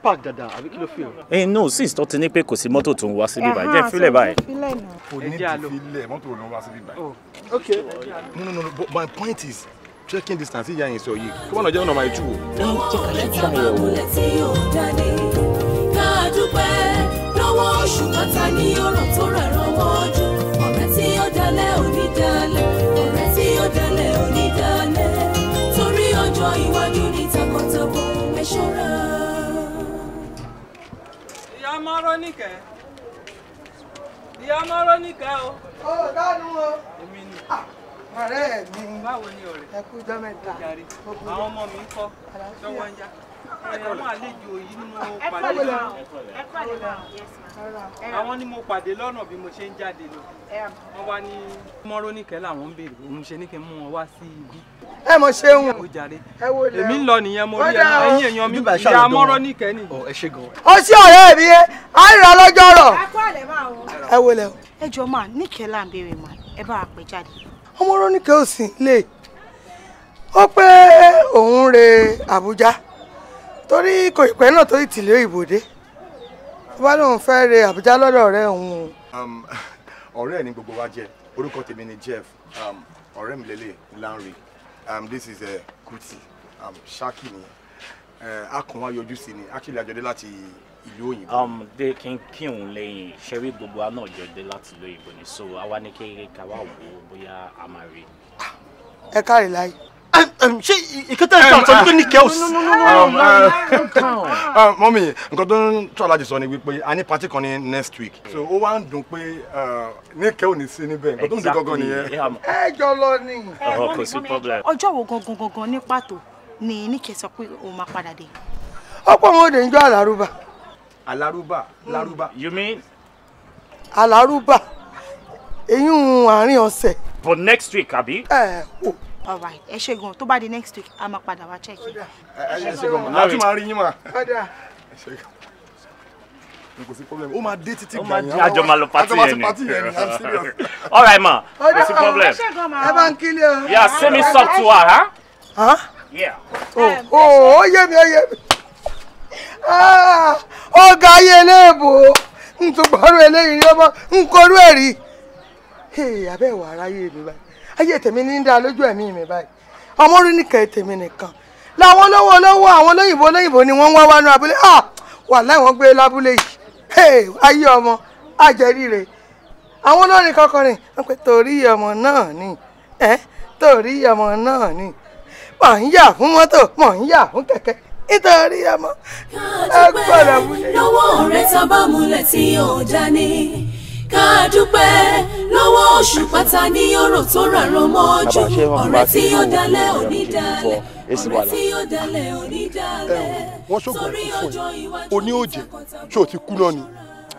park dada àbí kí ló fi o. No sis tó ti ní pé kò sí mọ́tò tó ń wá síbí báyìí jẹ́ fílẹ̀ báyìí. Kò ní ìfilẹ̀ mọ́tò ló ń wá síbí báyìí. Okay. No, but my point is checking distance ìyá yẹn sọ yìí kí wọ́n lọ jẹ́ ọ̀nà máa tú o. ká dúpẹ́ lọ́wọ́ oṣù kọta ní ọ̀rọ̀ tó rẹ̀rọ̀ mọ́jú ọ̀rẹ́ tí ó dalẹ̀ òní dalẹ̀ ọ̀rẹ́ tí ó dalẹ̀ òní dalẹ̀ torí ọjọ́ iwájú ní takọ̀tabo ẹ ṣọ́ra. Ìyá máa Rónìkẹ́ ìyá máa Rónìkẹ́ o. Ó dánú o. Èmi ni. Ọ̀rẹ́ mi. Báwo ni ọ̀rẹ́? Ẹ kú ọjọ́ mẹ́ta. Àwọn ọmọ mi ń kọ́ lọ́wọ́ ń yá. Àwọn àlejò yìí ni mo pàdé lọ́nà. Àwọn ni mo pàdé lọ́nà bí mo ṣe ń jáde lọ. Wọ́n wá ní Rónìkẹ́ làwọn ń béèrè. Òun ṣe ní kí n mú wọn wá sí ibi. Ẹ mọ̀ ṣeun. Èmi ń lọ nìyẹn mo rí ẹ̀yin èèyàn mi ìyá Rónìkẹ́ ni. Ẹ ṣe gan. Ó sí ọ̀rẹ́ mi yẹn, á rà lọ́jọ́ rọ̀. Ẹ wo lẹ. Ẹ jọ máa Níkẹ́ là ń béèrè mà ẹ bá wa pè jáde. Ọmọ Rónìkẹ́ ò sí lè ó pé òun re Àbújá torí kò ìpẹ́ náà torí tìlé ìbòdé tó bá lóun fẹ́ re Àbújá lọ́dọ̀ ọ̀rẹ́ òun. Ọ̀rẹ́ ni gbogbo wa jẹ́ orúkọ tèmi ni Jeff ọ̀rẹ́ mi lélẹ̀ Lanre this is Kuti Shaki ni a kàn wá yọjú sí ni actually àjọdé láti ìlú òyìnbó. Dé kí òun lẹ́yìn ṣẹ́rí gbogbo àná jọdé láti ìlú òyìnbó ni so àwa ní kékeré ká wá wò ó bóyá a máa rí. Ẹ káre láyé. Ṣé ìkẹtẹ ìtàn sọ pé Níkẹ́ ò sí. Mọ́mí nǹkan tó ń tọ́ alájì sọ ni wípé a ní party kan ní next week so ó wá ń dùn pé Níkẹ́ ò ní sí níbẹ̀ nǹkan tó ń dùn gangan nìyẹn. Ẹ jọ lọ ni. Kò sí problem. Ọjọ́ wo gangan ní pàtó ni Níkẹ́ sọ pé òun máa padà dé? Ọ̀pọ̀ wọn ò dé ń jọ àlárúbà. Lárúbà. You mean? Àlárúbà èyí ń àárín ọ̀sẹ̀. But next week àbí? All right, ẹ ṣé gan tó bá di next week a máa padà wá check. Ẹ ṣé gan láti máa rí yín mà. Kò sí problem. Ó máa dé títí gbà yín. Àjọ máa lọ party yẹn ni. I'm serious. All right ma, kò sí problem. Ẹ bá ń kílé o. Yeah, send me some to her, huh? Yeah. Ó yé mi. Ọ̀gá ayé léèbò ń tó gbọ́rọ̀ eléyìí ní ọmọ ń korú ẹ̀rí. Abẹ́ ìwà aráyé mi báyìí. Ayé tèmi ní dá lójú ẹ̀mí mi báyìí. Ọmọ Rónìkẹ́ tèmi nìkan. Láwọn olówó àwọn olóyìnbó ni wọ́n wá wánú abúlé. Wàláhì wọ́n gbé lábúlé yìí. Ayé ọmọ àjẹríre. Àwọn olórin kankan rìn wọ́n pé torí ọmọ náà ni. Torí ọmọ náà ni. Mọ̀ ń yà fún mọ́tò, mọ̀ ń yà fún kẹ̀kẹ́. Nítorí ọmọ ẹgbẹ́rẹ́ múlẹ̀. Lọ́wọ́ ọ̀rẹ́ tá bá múlẹ̀ tí yóò dání. Ká dúpẹ́ lọ́wọ́ oṣù pátá ní ọ̀rọ̀ tó rárọ̀ mọ́jú ọ̀rẹ́ tí yóò dalẹ̀ òní dalẹ̀ ọ̀rẹ́ tí yóò dalẹ̀ òní dalẹ̀ torí ọjọ́ iwájú oní òjè ṣé o ti kú náà ni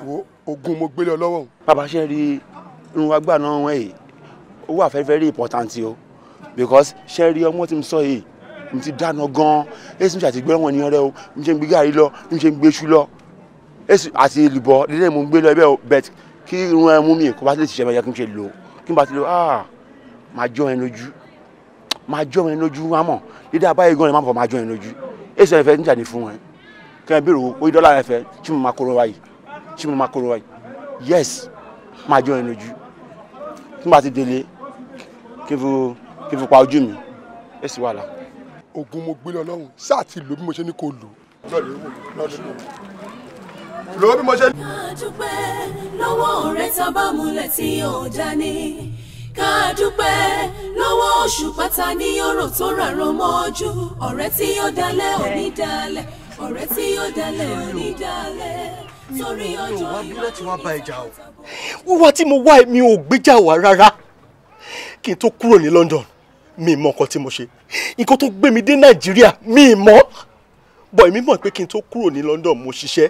wo ogun mo gbélé ọ lọ́wọ́. Bàbá ṣe rí irun agbá náà wọ́n yìí ó wà very important o because ṣe rí ọmọ tí mo sọ yìí mo ti dáná gan-an èsì mi àti gbẹ́rẹ́ wọn ní ọ̀rẹ́ o mo ṣe ń gbé gàrí lọ mo ṣe ń gbé ṣú lọ èsì àti èlùbọ́ lílẹ̀ mo ń gbé lọ ẹbẹ̀ o bẹ́ẹ̀ kí irun ẹ mú mi kó bá ti lè ṣiṣẹ́ bẹ́ẹ̀ kí n ṣe lò kí n bá ti lò máa jọ ẹ lójú wá mọ̀ dídá abáyé gan ẹ má bọ̀ máa jọ ẹ lójú èsì ẹ̀fẹ̀ ń jáde fún ẹ kí ẹ bèrè orí dọ́là ẹ̀fẹ̀ tí mo máa kóró wáyé yes máa jọ ẹ lójú kí n bá ti délé kí n fi pa ojú mi èsì wàhálà. Ogun mo gbélé Ọlọ́run sáà ti lò bí mo ṣe ní kó lò lọ́wọ́ bí mo ṣe. Ká dúpẹ́ lọ́wọ́ ọ̀rẹ́ tá bá múlẹ̀ tí yóò dání. Ká dúpẹ́ lọ́wọ́ oṣù pátá ní ọ̀rọ̀ tó rárọ̀ mọ́jú ọ̀rẹ́ tí yóò dalẹ̀ òní dalẹ̀ ọ̀rẹ́ tí yóò dalẹ̀ òní dalẹ̀ torí ọjọ́ iwájú. Wíwá tí mo wá mi ò gbéjà wá rárá kí n tó kúrò ní London mi mọ nǹkan tí mo ṣe nǹkan tó gbé mi dé Nàìjíríà mi mọ̀ bọ̀ èmi mọ̀ pé kí n tó kúrò ní London mo ṣiṣẹ́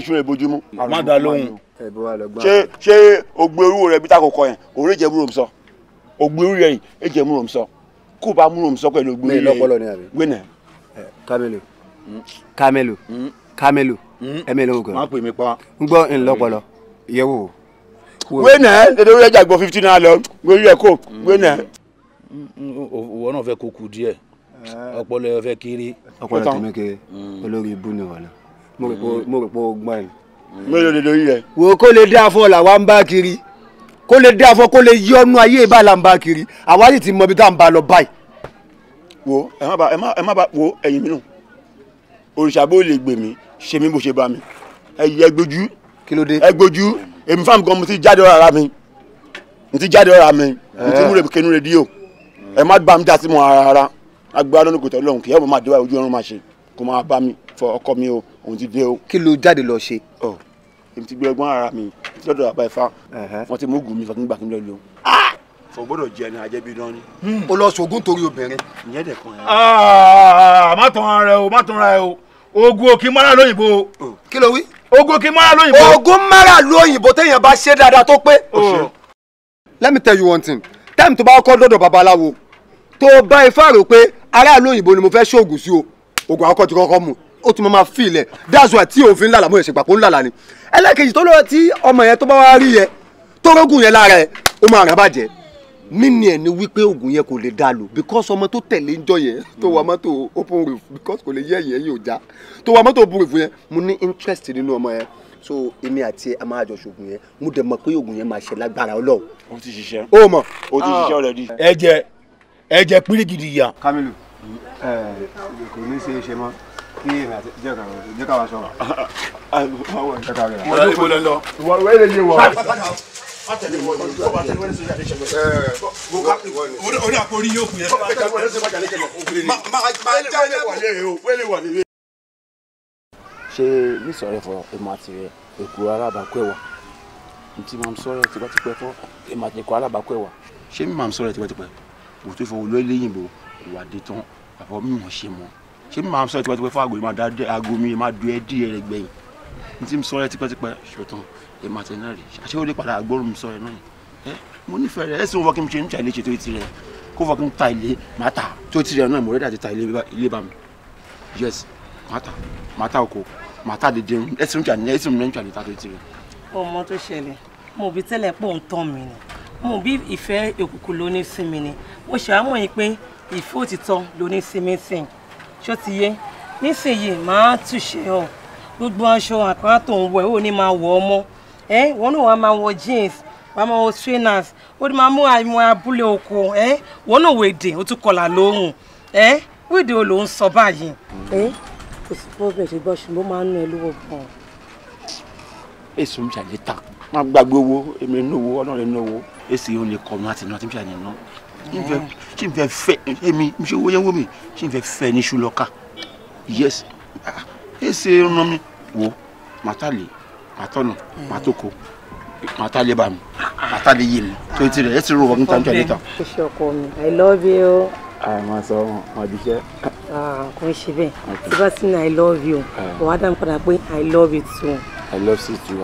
èṣù rẹ̀ bójúmú. má dá lóhùn. ṣé ògbé orú rẹ̀ bí tá kò kọ yẹn òun èjẹ múrò sọ ògbé orú rẹ̀ èjẹ múrò sọ kó bá múrò sọ pẹ̀lú ògbé orú rẹ̀ gbẹ̀nẹ̀. Kamelu ẹ̀mí ló ń kọ́. má pè mí pa. ń gbọ́ ńlọpọlọ ìyẹ̀wò. gbẹ̀nẹ̀ dédé orí ẹja gbọ́ 15 náà lọ gbórí ẹ̀ kó gbẹ̀nẹ̀. òwò náà fẹ́ kó kú díẹ̀ ọpọlọ ẹ fẹ́ kéré. ọpọlọ tèmi kéré olórí ibú ni wọn mo rò pé o gbọ́n ẹ̀. mélòó dédé orí rẹ̀. wo kó lè dé afọ làwa ń bá kiri kó lè dé afọ kó lè yí ọnú ayé ìbá là ń bá kiri àwa sì ti mọ ibi tá à ń bá lọ báyìí. wo ẹ má bá wo ẹ̀yin mi nù òrìṣà bó lè gbè mí ṣe mí bó ṣe bá mi ẹ gbójú kí ló dé ẹ gbójú èmi fáwọn kan mo ti jáde ọ̀rá mi mo ti múre kẹnu rédíò ẹ má gbà mí já sí mọ ara agbára lónìí kò tọ́ lọ́hùn kí ẹ bọ́ máa dé ojú ọ̀run máa ṣe kó máa bá mi fọ ọkọ mi o òun ti dé o. kí ló jáde lọ ṣe. èmi ti gbé ọgbọ́n ara mi ti lọ́dọ̀ àbá ifá wọ́n ti mú ògùn mi fọkàn gbà kí n lọ lò. fọ gbọ́dọ̀ jẹ ẹni ajẹ́bí náà ni. o lọ sògùn torí obìnrin. ìyẹn dẹ̀ kan yẹn. má tàn ara ẹ o má tàn ara ẹ o ogun òkè mara lóyìnbó. kí ló wí. ogun òkè mara lóyìnbó. ogun mara lóyìnbó téèyàn bá ṣe dáadáa tó pé. let me tell you one thing time tó bá kọ́ dọ́dọ̀ babaláwo tó bá ifá rò pé aráàlú òyìnbó ni mo fẹ́ ṣoògùn sí o oògùn àkọ́kọ́ ti kọ́kọ́ mu ó tún máa fi ilẹ̀ that's why tí òfin lálàá mo lè ṣègbà pé ó ń lálàá ni ẹlẹ́kejì tó lọ́wọ́ tí ọmọ yẹn tó bá wá rí yẹ tó rógùn yẹn lára ẹ ó máa rà bàjẹ́ mímí ẹ̀ ni wípé oògùn yẹn kò lè dá lò because ọmọ tó tẹ̀lé ń jọ yẹn tó wà mọ́tò open roof because kò lè yẹ ẹ̀yìn ẹ̀yìn òjá tó wà mọ́tò open roof yẹn mo ní interest nínú ọmọ yẹn so èmi àti ẹ a máa jọ ṣoògùn yẹn mo dẹ̀ mọ̀ pé oògùn yẹn máa ṣe lágbára Ọlọ́run. ó ti ṣiṣẹ́. ó mọ̀. ó ti ṣiṣẹ́ already. ẹ̀jẹ̀ pírígìdì ya. Kamilu kò ní ṣe é ṣe mọ́ kí èmi àti jẹ́ ká wá sọ̀rọ̀. mo lọ ibo lọ. ìwọ wẹ́rẹ́ lè wọ. orí àpò orí yóò kù yẹn. ṣe nísọ̀rẹ́ fọ èmọ̀ àti rẹ̀ èkó alábàákú ẹ̀wà ntí màá sọ̀rọ̀ tipẹ́tipẹ́ fọ èmọ̀ àti èkó alábàákú ẹ̀wà ṣé mi màá sọ̀rọ̀ tipẹ́tipẹ́ wò tó fọwọ́ lórí lẹ́yìnbó ìwà dé tán àbọ̀ mi wọ́n ṣe mọ́ ṣé mi màá sọ̀rọ̀ tipẹ́tipẹ́ fún àgọ́ mi máa dá aago mi máa du ẹ́ díẹ̀ rẹ̀ gbẹ̀yìn ntí mi sọ̀rọ̀ tipẹ́tipẹ́ ṣòtàn èmọ̀ àti náà rè ṣé ó lè padà agbóró mi sọ̀rọ̀ náà ẹ mo nífẹ̀ẹ́ rẹ̀ ẹ̀sìn wọ́n kí n ṣe ń ta ilé ṣètò ìtì rẹ̀ kó fọ́ kí n ta ilé máa ta tó ti rẹ̀ náà mo rẹ́dà ti ta ilé bá mi yes máa ta oko màtá dèdè ẹsùn jà ní ẹsùn mẹ́ńtà ní tàbí tirẹ̀. ọmọ tó ṣẹlẹ̀ mo bí tẹ́lẹ̀ pò ń tán mi ni mo bí ìfẹ́ òkùnkùn ló ní sí mi ni mo ṣàmọ̀ yìí pé ìfẹ́ òtítọ́ ló ní sí mi sìn ṣó ti yé nísìnyìí máa túṣe ọ gbogbo aṣọ àpárá tó ń wọ ẹ ò ní máa wọ ọmọ wọn náà wàá máa wọ jeans wàá máa wọ trainers ó ní máa mú àwọn abúlé oko wọn náà wọ èdè ó tún kọlà lóhùn wíìdì ò ló ń sọ báyìí. kò sí problem ṣe gbọ́ ṣùgbọ́n máa ń ná ẹ lówó gan-an. èso ń ṣàlẹ̀ ta máa gbàgbé owó èmi ń náwó ọlọ́run ń náwó èsì ò lè kọ́ mi láti ná tí ń ṣàlẹ̀ ná ṣé n fẹ́ fẹ́ èmi ṣé owó yẹn wó mi ṣé n fẹ́ fẹ́ ní ṣùlọ́kà yes èsì ń ná mi wò màtálè màtọ́nà màtókò màtálè bá mi màtálè yé mi tó ti rẹ̀ èsì rò wọ́n tá ń ṣàlẹ̀ ta. o ṣe ọkọ mi I love you. máa sọ wọn jíṣẹ́. kò ń ṣe bẹ́ẹ̀ tí bá sí ní I love you wàá dá mi padà pé I love you too. I love you too.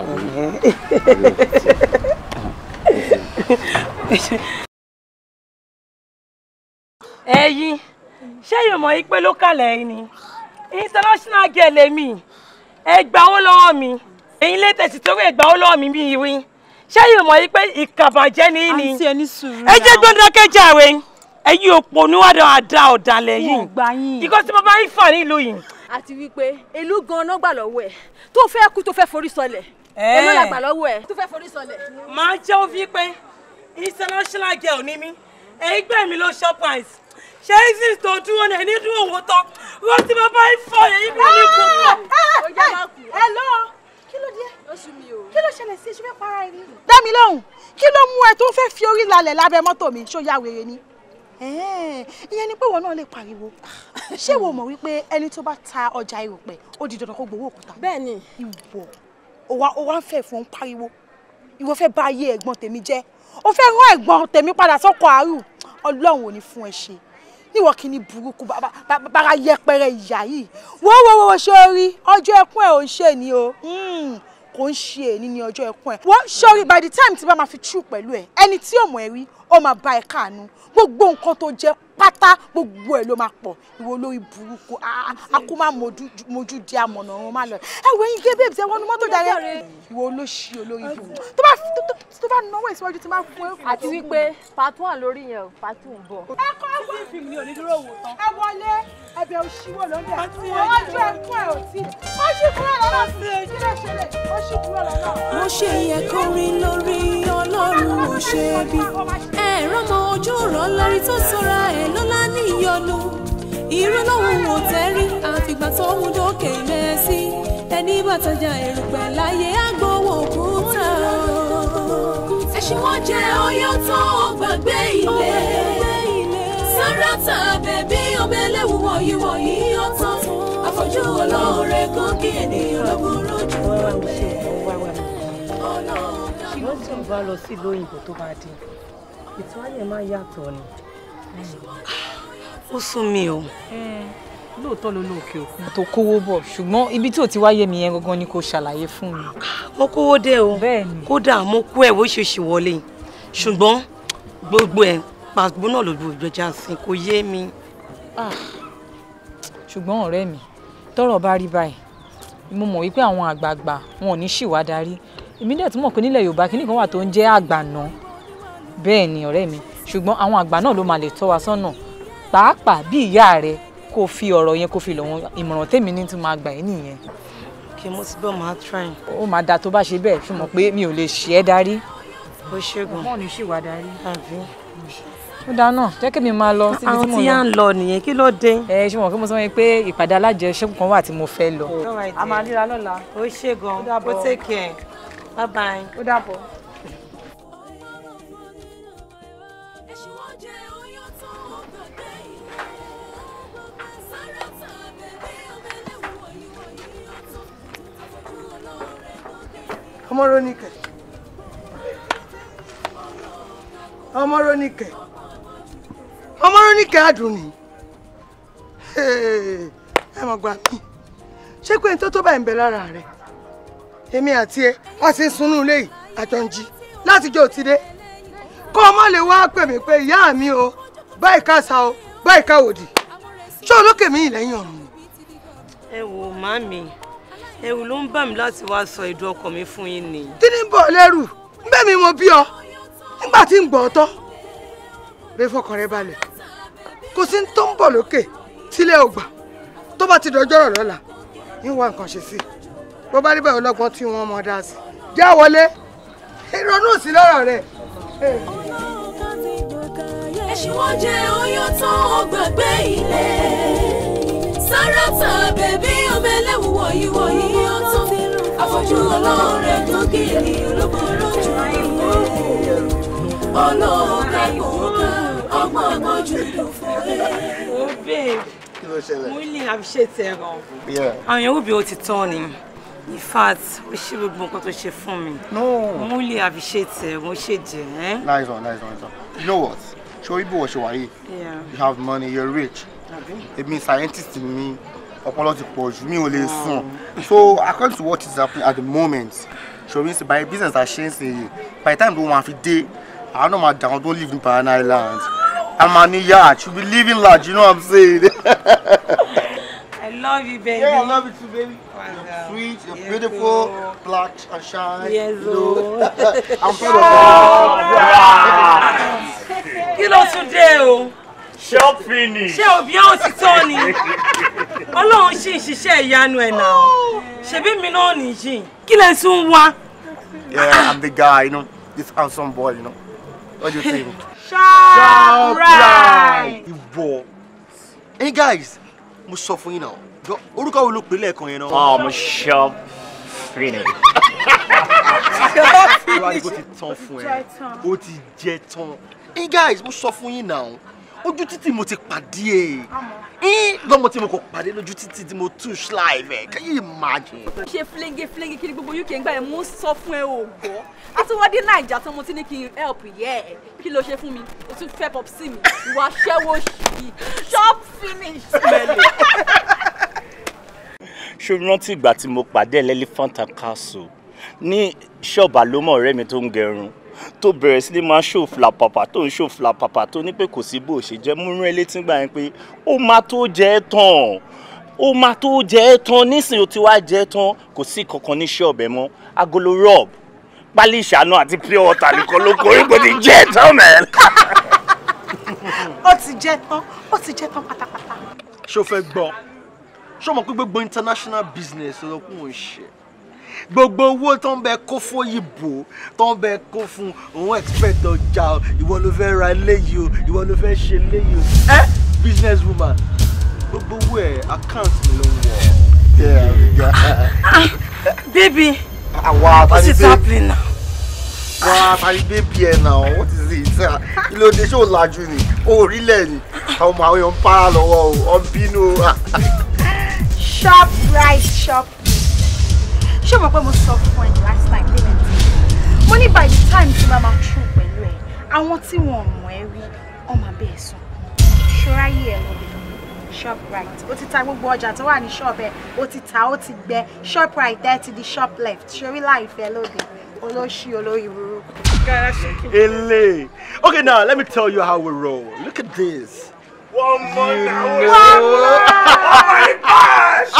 ẹ̀yin ṣé yóò mọ̀ pé local ẹ̀yin ni international girl èmi ẹ gbà ó lọ́wọ́ mi ẹ̀yin latest torí ẹ gbà ó lọ́wọ́ mi bí ìwé ṣé yóò mọ̀ pé ìkàbàjẹ́ ni ní ẹ jẹ́ gbọ́dọ̀ kẹjàre ẹ̀yin òpó níwádìí àdá ọ̀dàlẹ̀ yìí kíkọ́ tí mo bá ń fà nílùú yìí. àti wípé ìlú gan-an gbà lọ́wọ́ ẹ̀ tó fẹ́ kú tó fẹ́ forí sọlẹ̀ èló la gbà lọ́wọ́ ẹ̀ tó fẹ́ forí sọlẹ̀. máa jẹ́ òfin pé international girl ni mí ẹgbẹ́ mi ló Shoprite ṣé isis tó dúró ní ẹni dúró owó tán wọ́n ti máa bá ń fọ èyí bí ní kókó. ẹ lọ kí ló dé kí ló ṣẹlẹ̀ sí ìṣúfẹ́ para ẹni. dá mi lóhùn kí ló mú ẹ tó fẹ́ fi orí lálẹ̀ lábẹ́ mọ́tò mi ṣó yá wèrè ni ìyẹn ni pé wọn náà lè pariwo ṣé wo mọ̀ wípé ẹni tó bá ta ọjà erùpẹ̀ ó di dandan kó gbowó òkúta. bẹ́ẹ̀ni ìwọ ó wá ń fẹ́ fún pariwo ìwọ fẹ́ bà ayé ẹ̀gbọ́n tèmi jẹ́ ó fẹ́ rán ẹ̀gbọ́n tèmi padà sọ́kọ̀ àárù Ọlọ́run ò ní fún ẹ ṣe níwọ kí ni burúkú bàbá yẹpẹrẹ ìyá yìí wo ṣe rí ọjọ́ ẹkún ẹ̀ ò ń ṣe ni o kò ń ṣe èní ní ọjọ́ ẹkún ẹ̀ wọ́n ṣọ́rí by the time tí bá máa fi tú pẹ̀lú ẹ̀ ẹni tí ò mọ̀ ẹ́ rí ó máa bá ẹ káàánú gbogbo nǹkan tó jẹ́ pátá gbogbo ẹ̀ ló máa pọ̀ ìwọ olórí burúkú akú máa mojú di àmọ̀nà ọ̀run má lọ ẹ wọ yín gé bébí ẹ wọnú mọ́tò jáde ìwọ olóṣì olórí burúkú tó bá náwó ìsíwájú tí máa fún ẹ. àti wípé part 1 lórí yẹn o part 2 ń bọ̀. ẹ kọ́ ẹ wọ́n fi mi ò ní dúró wò tán. ẹ wọlé ẹbẹ̀ òṣìwò lóde ọjọ́ ẹkún ẹ̀ ò tí ó ṣì kúrò lọ́nà sí i kí ló ṣẹlẹ̀ ó ṣì kúrò lọ́nà. mo ṣe yẹ kó rí lórí Ọlọ́run ò ṣe bí ẹ̀rọ mọ ojú rọ̀ lórí tó sọra ẹ̀ lọ́lá níyọnu irú lòun ò tẹ́rí àfìgbà tó mú dókè mẹ́sì ẹni bàtàjà èrùpẹ̀ láyé àgbọ̀wọ̀ òkúta ẹṣin wọn jẹ ọyọ tó gbàgbé ilé sáràtà bẹbí ọbẹ̀lẹ̀wù wọ̀nyíwọ̀nyí ọ̀tọ̀ àfọ̀jú olóore gòkè ènìyàn lọ́gbọ̀rọ̀ jù ọ̀gbẹ́ kí ló sì ń bá lọ sí lóyìnbó tó bá dé ètò ayé máa yàtọ̀ ni ó sún mi o. lóòótọ́ ló lóòkè òkun tó kówó bọ̀ ṣùgbọ́n ibi tí ò ti wáyé mi yẹn gangan ni kò ṣàlàyé fún mi. mo kówó dé o kódà mo kó ẹ̀ wóṣèṣì wọlé ṣùgbọ́n gbogbo ẹ̀ pàgbó náà lòdù ìjọjà sí kò yé mi. ṣùgbọ́n ọ̀rẹ́ mi tọ́rọ̀ bá rí báyìí mo mọ̀ wípé àwọn àgbààgbà wọn ò ní ṣìwà darí èmi dẹ̀ tún mọ̀ pé nílẹ̀ Yorùbá kíní kan wà tó ń jẹ́ àgbàná bẹ́ẹ̀ ni ọ̀rẹ́ mi ṣùgbọ́n àwọn àgbà náà ló máa lè tọ́ wa sọ́nà pàápàá bí ìyá rẹ kó fi ọ̀rọ̀ yẹn kó fi lọ̀ wọn ìmọ̀ràn tèmi ní tí máa gbà ẹ́ nìyẹn. kí Okay, mo ti bọ́ máa try. Ó máa da tó bá ṣe bẹ́ẹ̀ fi mọ̀ pé mi ò lè ṣe é darí. Ó ṣẹ́gun. Ọmọ ní ṣì wà darí. Àbí. Ó dáa náà jẹ́ kí mi máa lọ síbi tí mo lọ. Àwọn tí yà ń lọ nìyẹn kí ló dé? Ṣé mo kí mo sọ pé ìpàdé alájẹṣẹ́kù kan wà tí mo fẹ́ lọ. A máa ríra lọ́la. Ó ṣẹ́gun. Ó take care. Bye bye. Ó dàbọ̀. Ọmọ Rónìkẹ́. Ọmọ Rónìkẹ́. Ọmọ Rónìkẹ́ Àdùnní. Ẹ mọ̀ gbà mí. Ṣé pé n tó báyìí ń bẹ lára rẹ̀? Èmi àti ẹ, a ti sunú ilé yìí, àjọ ń jí. Láti jẹ́ òtídé. Kó o má lè wá pè mí pé ìyá mi o, báyìí káàsà o, báyìí káwòdì. Ṣé olókè mi lẹ́yìn ọ̀run ni? Ẹ wò màmí. Ẹ̀rù ló ń bà mí láti wá sọ ìdùn ọkàn mi fún yín ni. Kí ni ń bọ̀ lẹ́rù? Bẹ́ẹ̀ mi mo bí ọ. Nígbà tí ń gbọ́ ọtọ́. Bẹ́ẹ̀ fọkàn rẹ balẹ̀. Kò sí tó ń bọ̀ lókè tílé ò gbà. Tó bá ti dọjọ́ rọ̀ lọ́la, ń wá nǹkan ṣe sí. Bó bá rí bẹ́ẹ̀ ọlọ́gbọ́n tí wọ́n mọ̀ dá sí. Já wọlé. Ìrònú sí lọ́rọ̀ rẹ̀. Ẹṣin wọn jẹ oyún tán ọgbàgbé ilé. Sáràtà bèbí ọmọ ẹlẹ́wù wọ̀nyí ọtún. Àfọ̀jú ọlọ́rẹ̀ tó kiri olóbòrò jù ìwé. Olóòkà ìwòkà ọgbọ̀n jù lù fún ẹ. Ó bèèrè. Mo lè appreciate ẹ gan. Àwọn èèyàn òbí ó ti tán ni. In fact, ó ṣe gbogbo nǹkan tó ṣe fún mi. Mo lè appreciate ẹ, mo ṣe jẹ. Nice one. You know what? Show you what you are. You have money, you're rich. It means scientist in me. Ọpọlọ ti pọ̀ jù mi ò lè sùn. So according to what is happening at the moment, show me by business as she say, by the time we want to day, I know my down don't live in Banana Island. I'm on the yacht. You be living large, you know what I'm saying? I love you, baby. Yeah, I love you too, baby. You're sweet, you're beautiful, black and shine. Yes, I'm proud of you. Kí ló tún dé o? Shop finish. Ṣé òbí àwọn ti tán ni? Ọlọ́run ṣì ń ṣiṣẹ́ ìyanu ẹ̀ náà. Ṣebí mi náà nìyí. Kí lẹ tún wá? Yeah, I'm the guy, you know, this handsome boy, you know. What do you think? Sharp right. Ibo. Hey guys, mo sọ fún yín now. Orúkọ wo ló pè lẹ́ẹ̀kan yẹn náà? I'm Shop finish. Ìwádìí kò ti tán fún ẹ. Ó ti jẹ tán. Hey guys, mo sọ fún yín now. Ojú títì mo ti pàdé ẹ̀. Lọ́mọ tí mo kò pàdé lójú títì tí mo tún ṣláìv ẹ̀. Can you imagine? Ṣé flingi kiri gbogbo UK ń gbà ẹ̀ mú sọ fún ẹ o gbọ́. A ti wá dé Naija tó mo ti ní kí n help yẹ ẹ̀. Kí ló ṣe fún mi? O tún fẹ́ pop sí mi. Ìwà aṣẹ́wó ṣì shop finish. Ṣé o rántí ìgbà tí mo pàdé Elephant and Castle ní ṣọ́ọ̀bù àlómọ̀ ọ̀rẹ́ mi tó ń gẹrun tó bẹ̀rẹ̀ sí ní máa ṣó flapapa tó ń ṣó flapapa tó ní pé kò sí bó ṣe jẹ́ mú rẹ́ létí gbà yẹn pé ó máa tó jẹ́ tán nísìnyí ó ti wá jẹ́ tán kò sí kankan ní ṣọ́ọ̀bù ẹ̀ mọ́ agolo rub pálí ìṣáná àti pure water nìkan ló koríko ti jẹ́ tán mẹ́rin. Ó ti jẹ́ tán pátápátá. Ṣé o fẹ́ gbọ́? Ṣé o mọ̀ pé gbogbo international business ọlọ́kùn ò ṣe? Gbogbo owó tó ń bẹ kó fóyìnbó tó ń bẹ kó fún òun expect ọjà ìwọ ló fẹ́ ra léyìí o ìwọ ló fẹ́ ṣe léyìí o business woman gbogbo owó ẹ̀ account mi ló ń wọ̀. Baby, what is happening now? Àtàrí baby ẹ̀ náà what is it? Ilé òde ṣé ò lajú ni orílẹ̀ ni àwọn ọmọ àwọn èèyàn ń para lọ́wọ́ o ọ̀nbínú. Shop right shop. Ṣé o mọ̀ pé mo sọ fún ẹ last time payment? Mo ní by the time tí màmá true pẹ̀lú ẹ̀, àwọn tí wọ́n mọ̀ ẹ́ rí ọmọ abẹ́ ẹ̀ sùn. Ṣọ́ra yìí ẹ̀ lọ́dẹ. Shop right. Ó ti ta gbogbo ọjà tó wà ní shop ẹ̀. Ó ti ta, ó ti gbẹ. Shop right there to the shop left. Ṣorí láìfẹ́ lóde. Olóṣì olórí burúkú. Ele. Okay, now let me tell you how we roll. Look at this. One more now. Oh my gosh!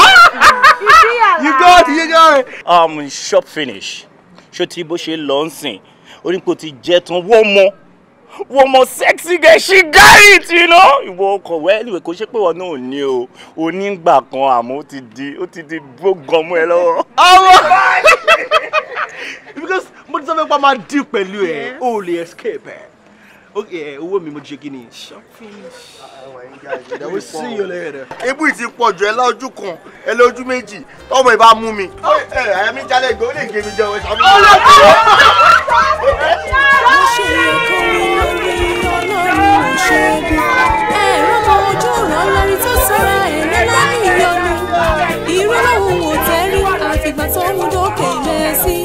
You got it. Shop finish. Ṣó tí bó ṣe lọ ń sìn, orí pé ó ti jẹ́ tán wọ́n mọ́. One more sexy girl, she got it, you know. Ìwọ ọkọ wẹ anyway kò ṣe pé wọn náà ò ní o. Onígbà kan àmọ́ ó ti di broke gan mọ́ ẹ lọ́wọ́. Because mo ti sọ pé máa deal pẹ̀lú ẹ, o lè escape ẹ. Okay, owó mi mo ti ṣe kí ni? Shop finish. I will see you later. Ebu ti pọ̀ jù ẹ lójú kan, ẹ lójú méjì. Tọ́mọ ìbá mú mi. Àyà mi jálẹ̀ gbé, ó lè gé mi jẹ ọ̀sán mi. Ẹ̀rọ ọmọ ojú ràn lórí tó sọ́ra ẹ̀ lọ́lá ìyọnu. Ìrọ̀lọ́hùn ò tẹ́rí àfìgbà tó mú dókè ilẹ̀ sí.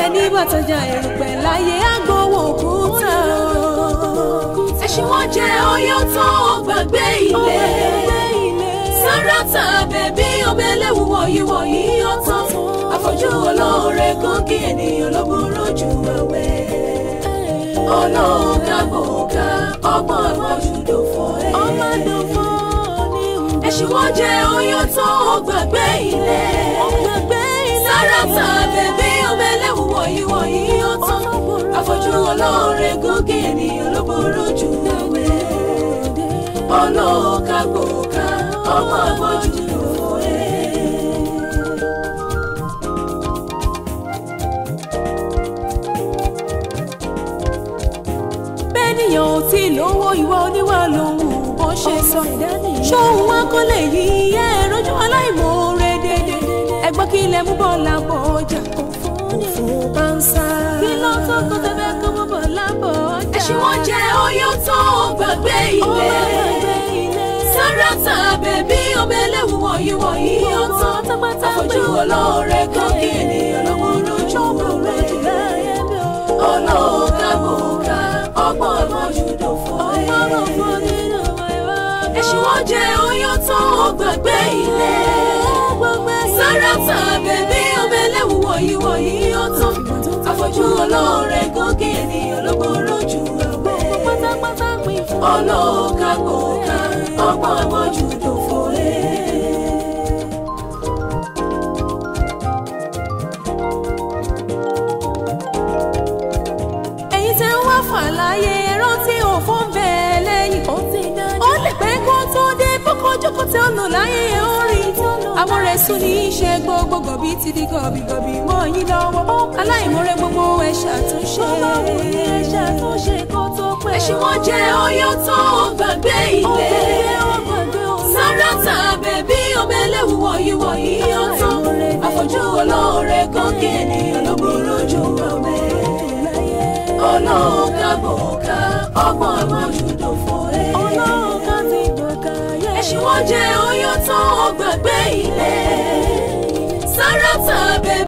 Ẹni bàtàjà èrùpẹ̀ láyé àgbọ̀wọ̀ òkúta. Ẹṣin wọn jẹ ọyọ́ tó gbàgbé ilé. Sáràtà bẹ̀bí ọmọ ẹlẹ́wù wọ̀nyí ọ̀tọ̀. Àfọ̀jú olóore gòkè ènìyàn ló burú jù ẹ̀wẹ̀. Olóògàgbòógà ọgbọ́n àmọ́júdò fún ẹ. Ẹṣin wọn jẹ ọyọ́ tó gbàgbé ilé. Sáràtà bẹ̀bí ọmọ ẹlẹ́wù wọ̀nyí ọ̀tọ̀. Àfọ̀jú olóore gòkè ènìyàn ló burú jù ẹ̀wẹ̀. Olóògàgbòógà ọgbọ́n àmọ́júdò fún ẹ. Bẹ́ẹ̀nìyàn ò tí lówó ìwà oníwà lòun bó ṣe sọ. Ṣóun wá kó lè yí ẹ̀rọjú aláìmoore dédé. Ẹgbọ́n kí ilẹ̀ mú bọ́ lábọ̀ ọjà. Òfò pàǹsá. Kí ló tó kó tẹ́fẹ́ kó mú bọ̀ lábọ̀ ọjà. Ẹṣin wọn jẹ ọyọ́ tó gbàgbé ilé. Sáràtà bẹ̀bí ọmọ ẹlẹ́wù wọ̀nyí ọ̀tọ̀. Àfọ̀jú olóore gòkè ènìyàn ló burú jù ẹ̀wẹ̀. Olóògàgbòógà ọgbọ́n àmọ́júdò fún ẹ. Ẹṣin wọn jẹ ọyọ́ tó gbàgbé ilé. Sáràtà bẹ̀bí ọmọ ẹlẹ́wù wọ̀nyí ọ̀tọ̀. Àfọ̀jú olóore gòkè ènìyàn ló burú jù ẹ̀wẹ̀. Olóògàgbòógà ọgbọ́n àmọ́júdò fún ẹ. Fàlàyé rántí òfò ń bẹ lẹ́yìn. Ó lè pẹ́ kó tó dé bọ́kọ́jọ́kọ́ tí ó lò láyé orí. Amọ̀rẹ̀sùn ní í ṣe gbogbo gọ̀bí ti di gọ̀bìgọ̀bì mọ́ yín lọ́wọ́. Aláìmoore gbogbo ẹ ṣàtúnṣe. Ẹṣin wọn jẹ ọyọ́ tó gbàgbé ilé. Sáràtà bẹ̀bí ọmọ ẹlẹ́wù wọ̀nyí ọ̀tọ̀. Àfọ̀jú olóore gòkè ènìyàn ló burú jù ẹ̀wẹ̀. Olóògàgbòógà ọgbọ́n àmọ́júdò fún ẹ. Ẹṣin wọn jẹ ọyọ́ tó gbàgbé ilé. Sáràtà bẹ̀bí.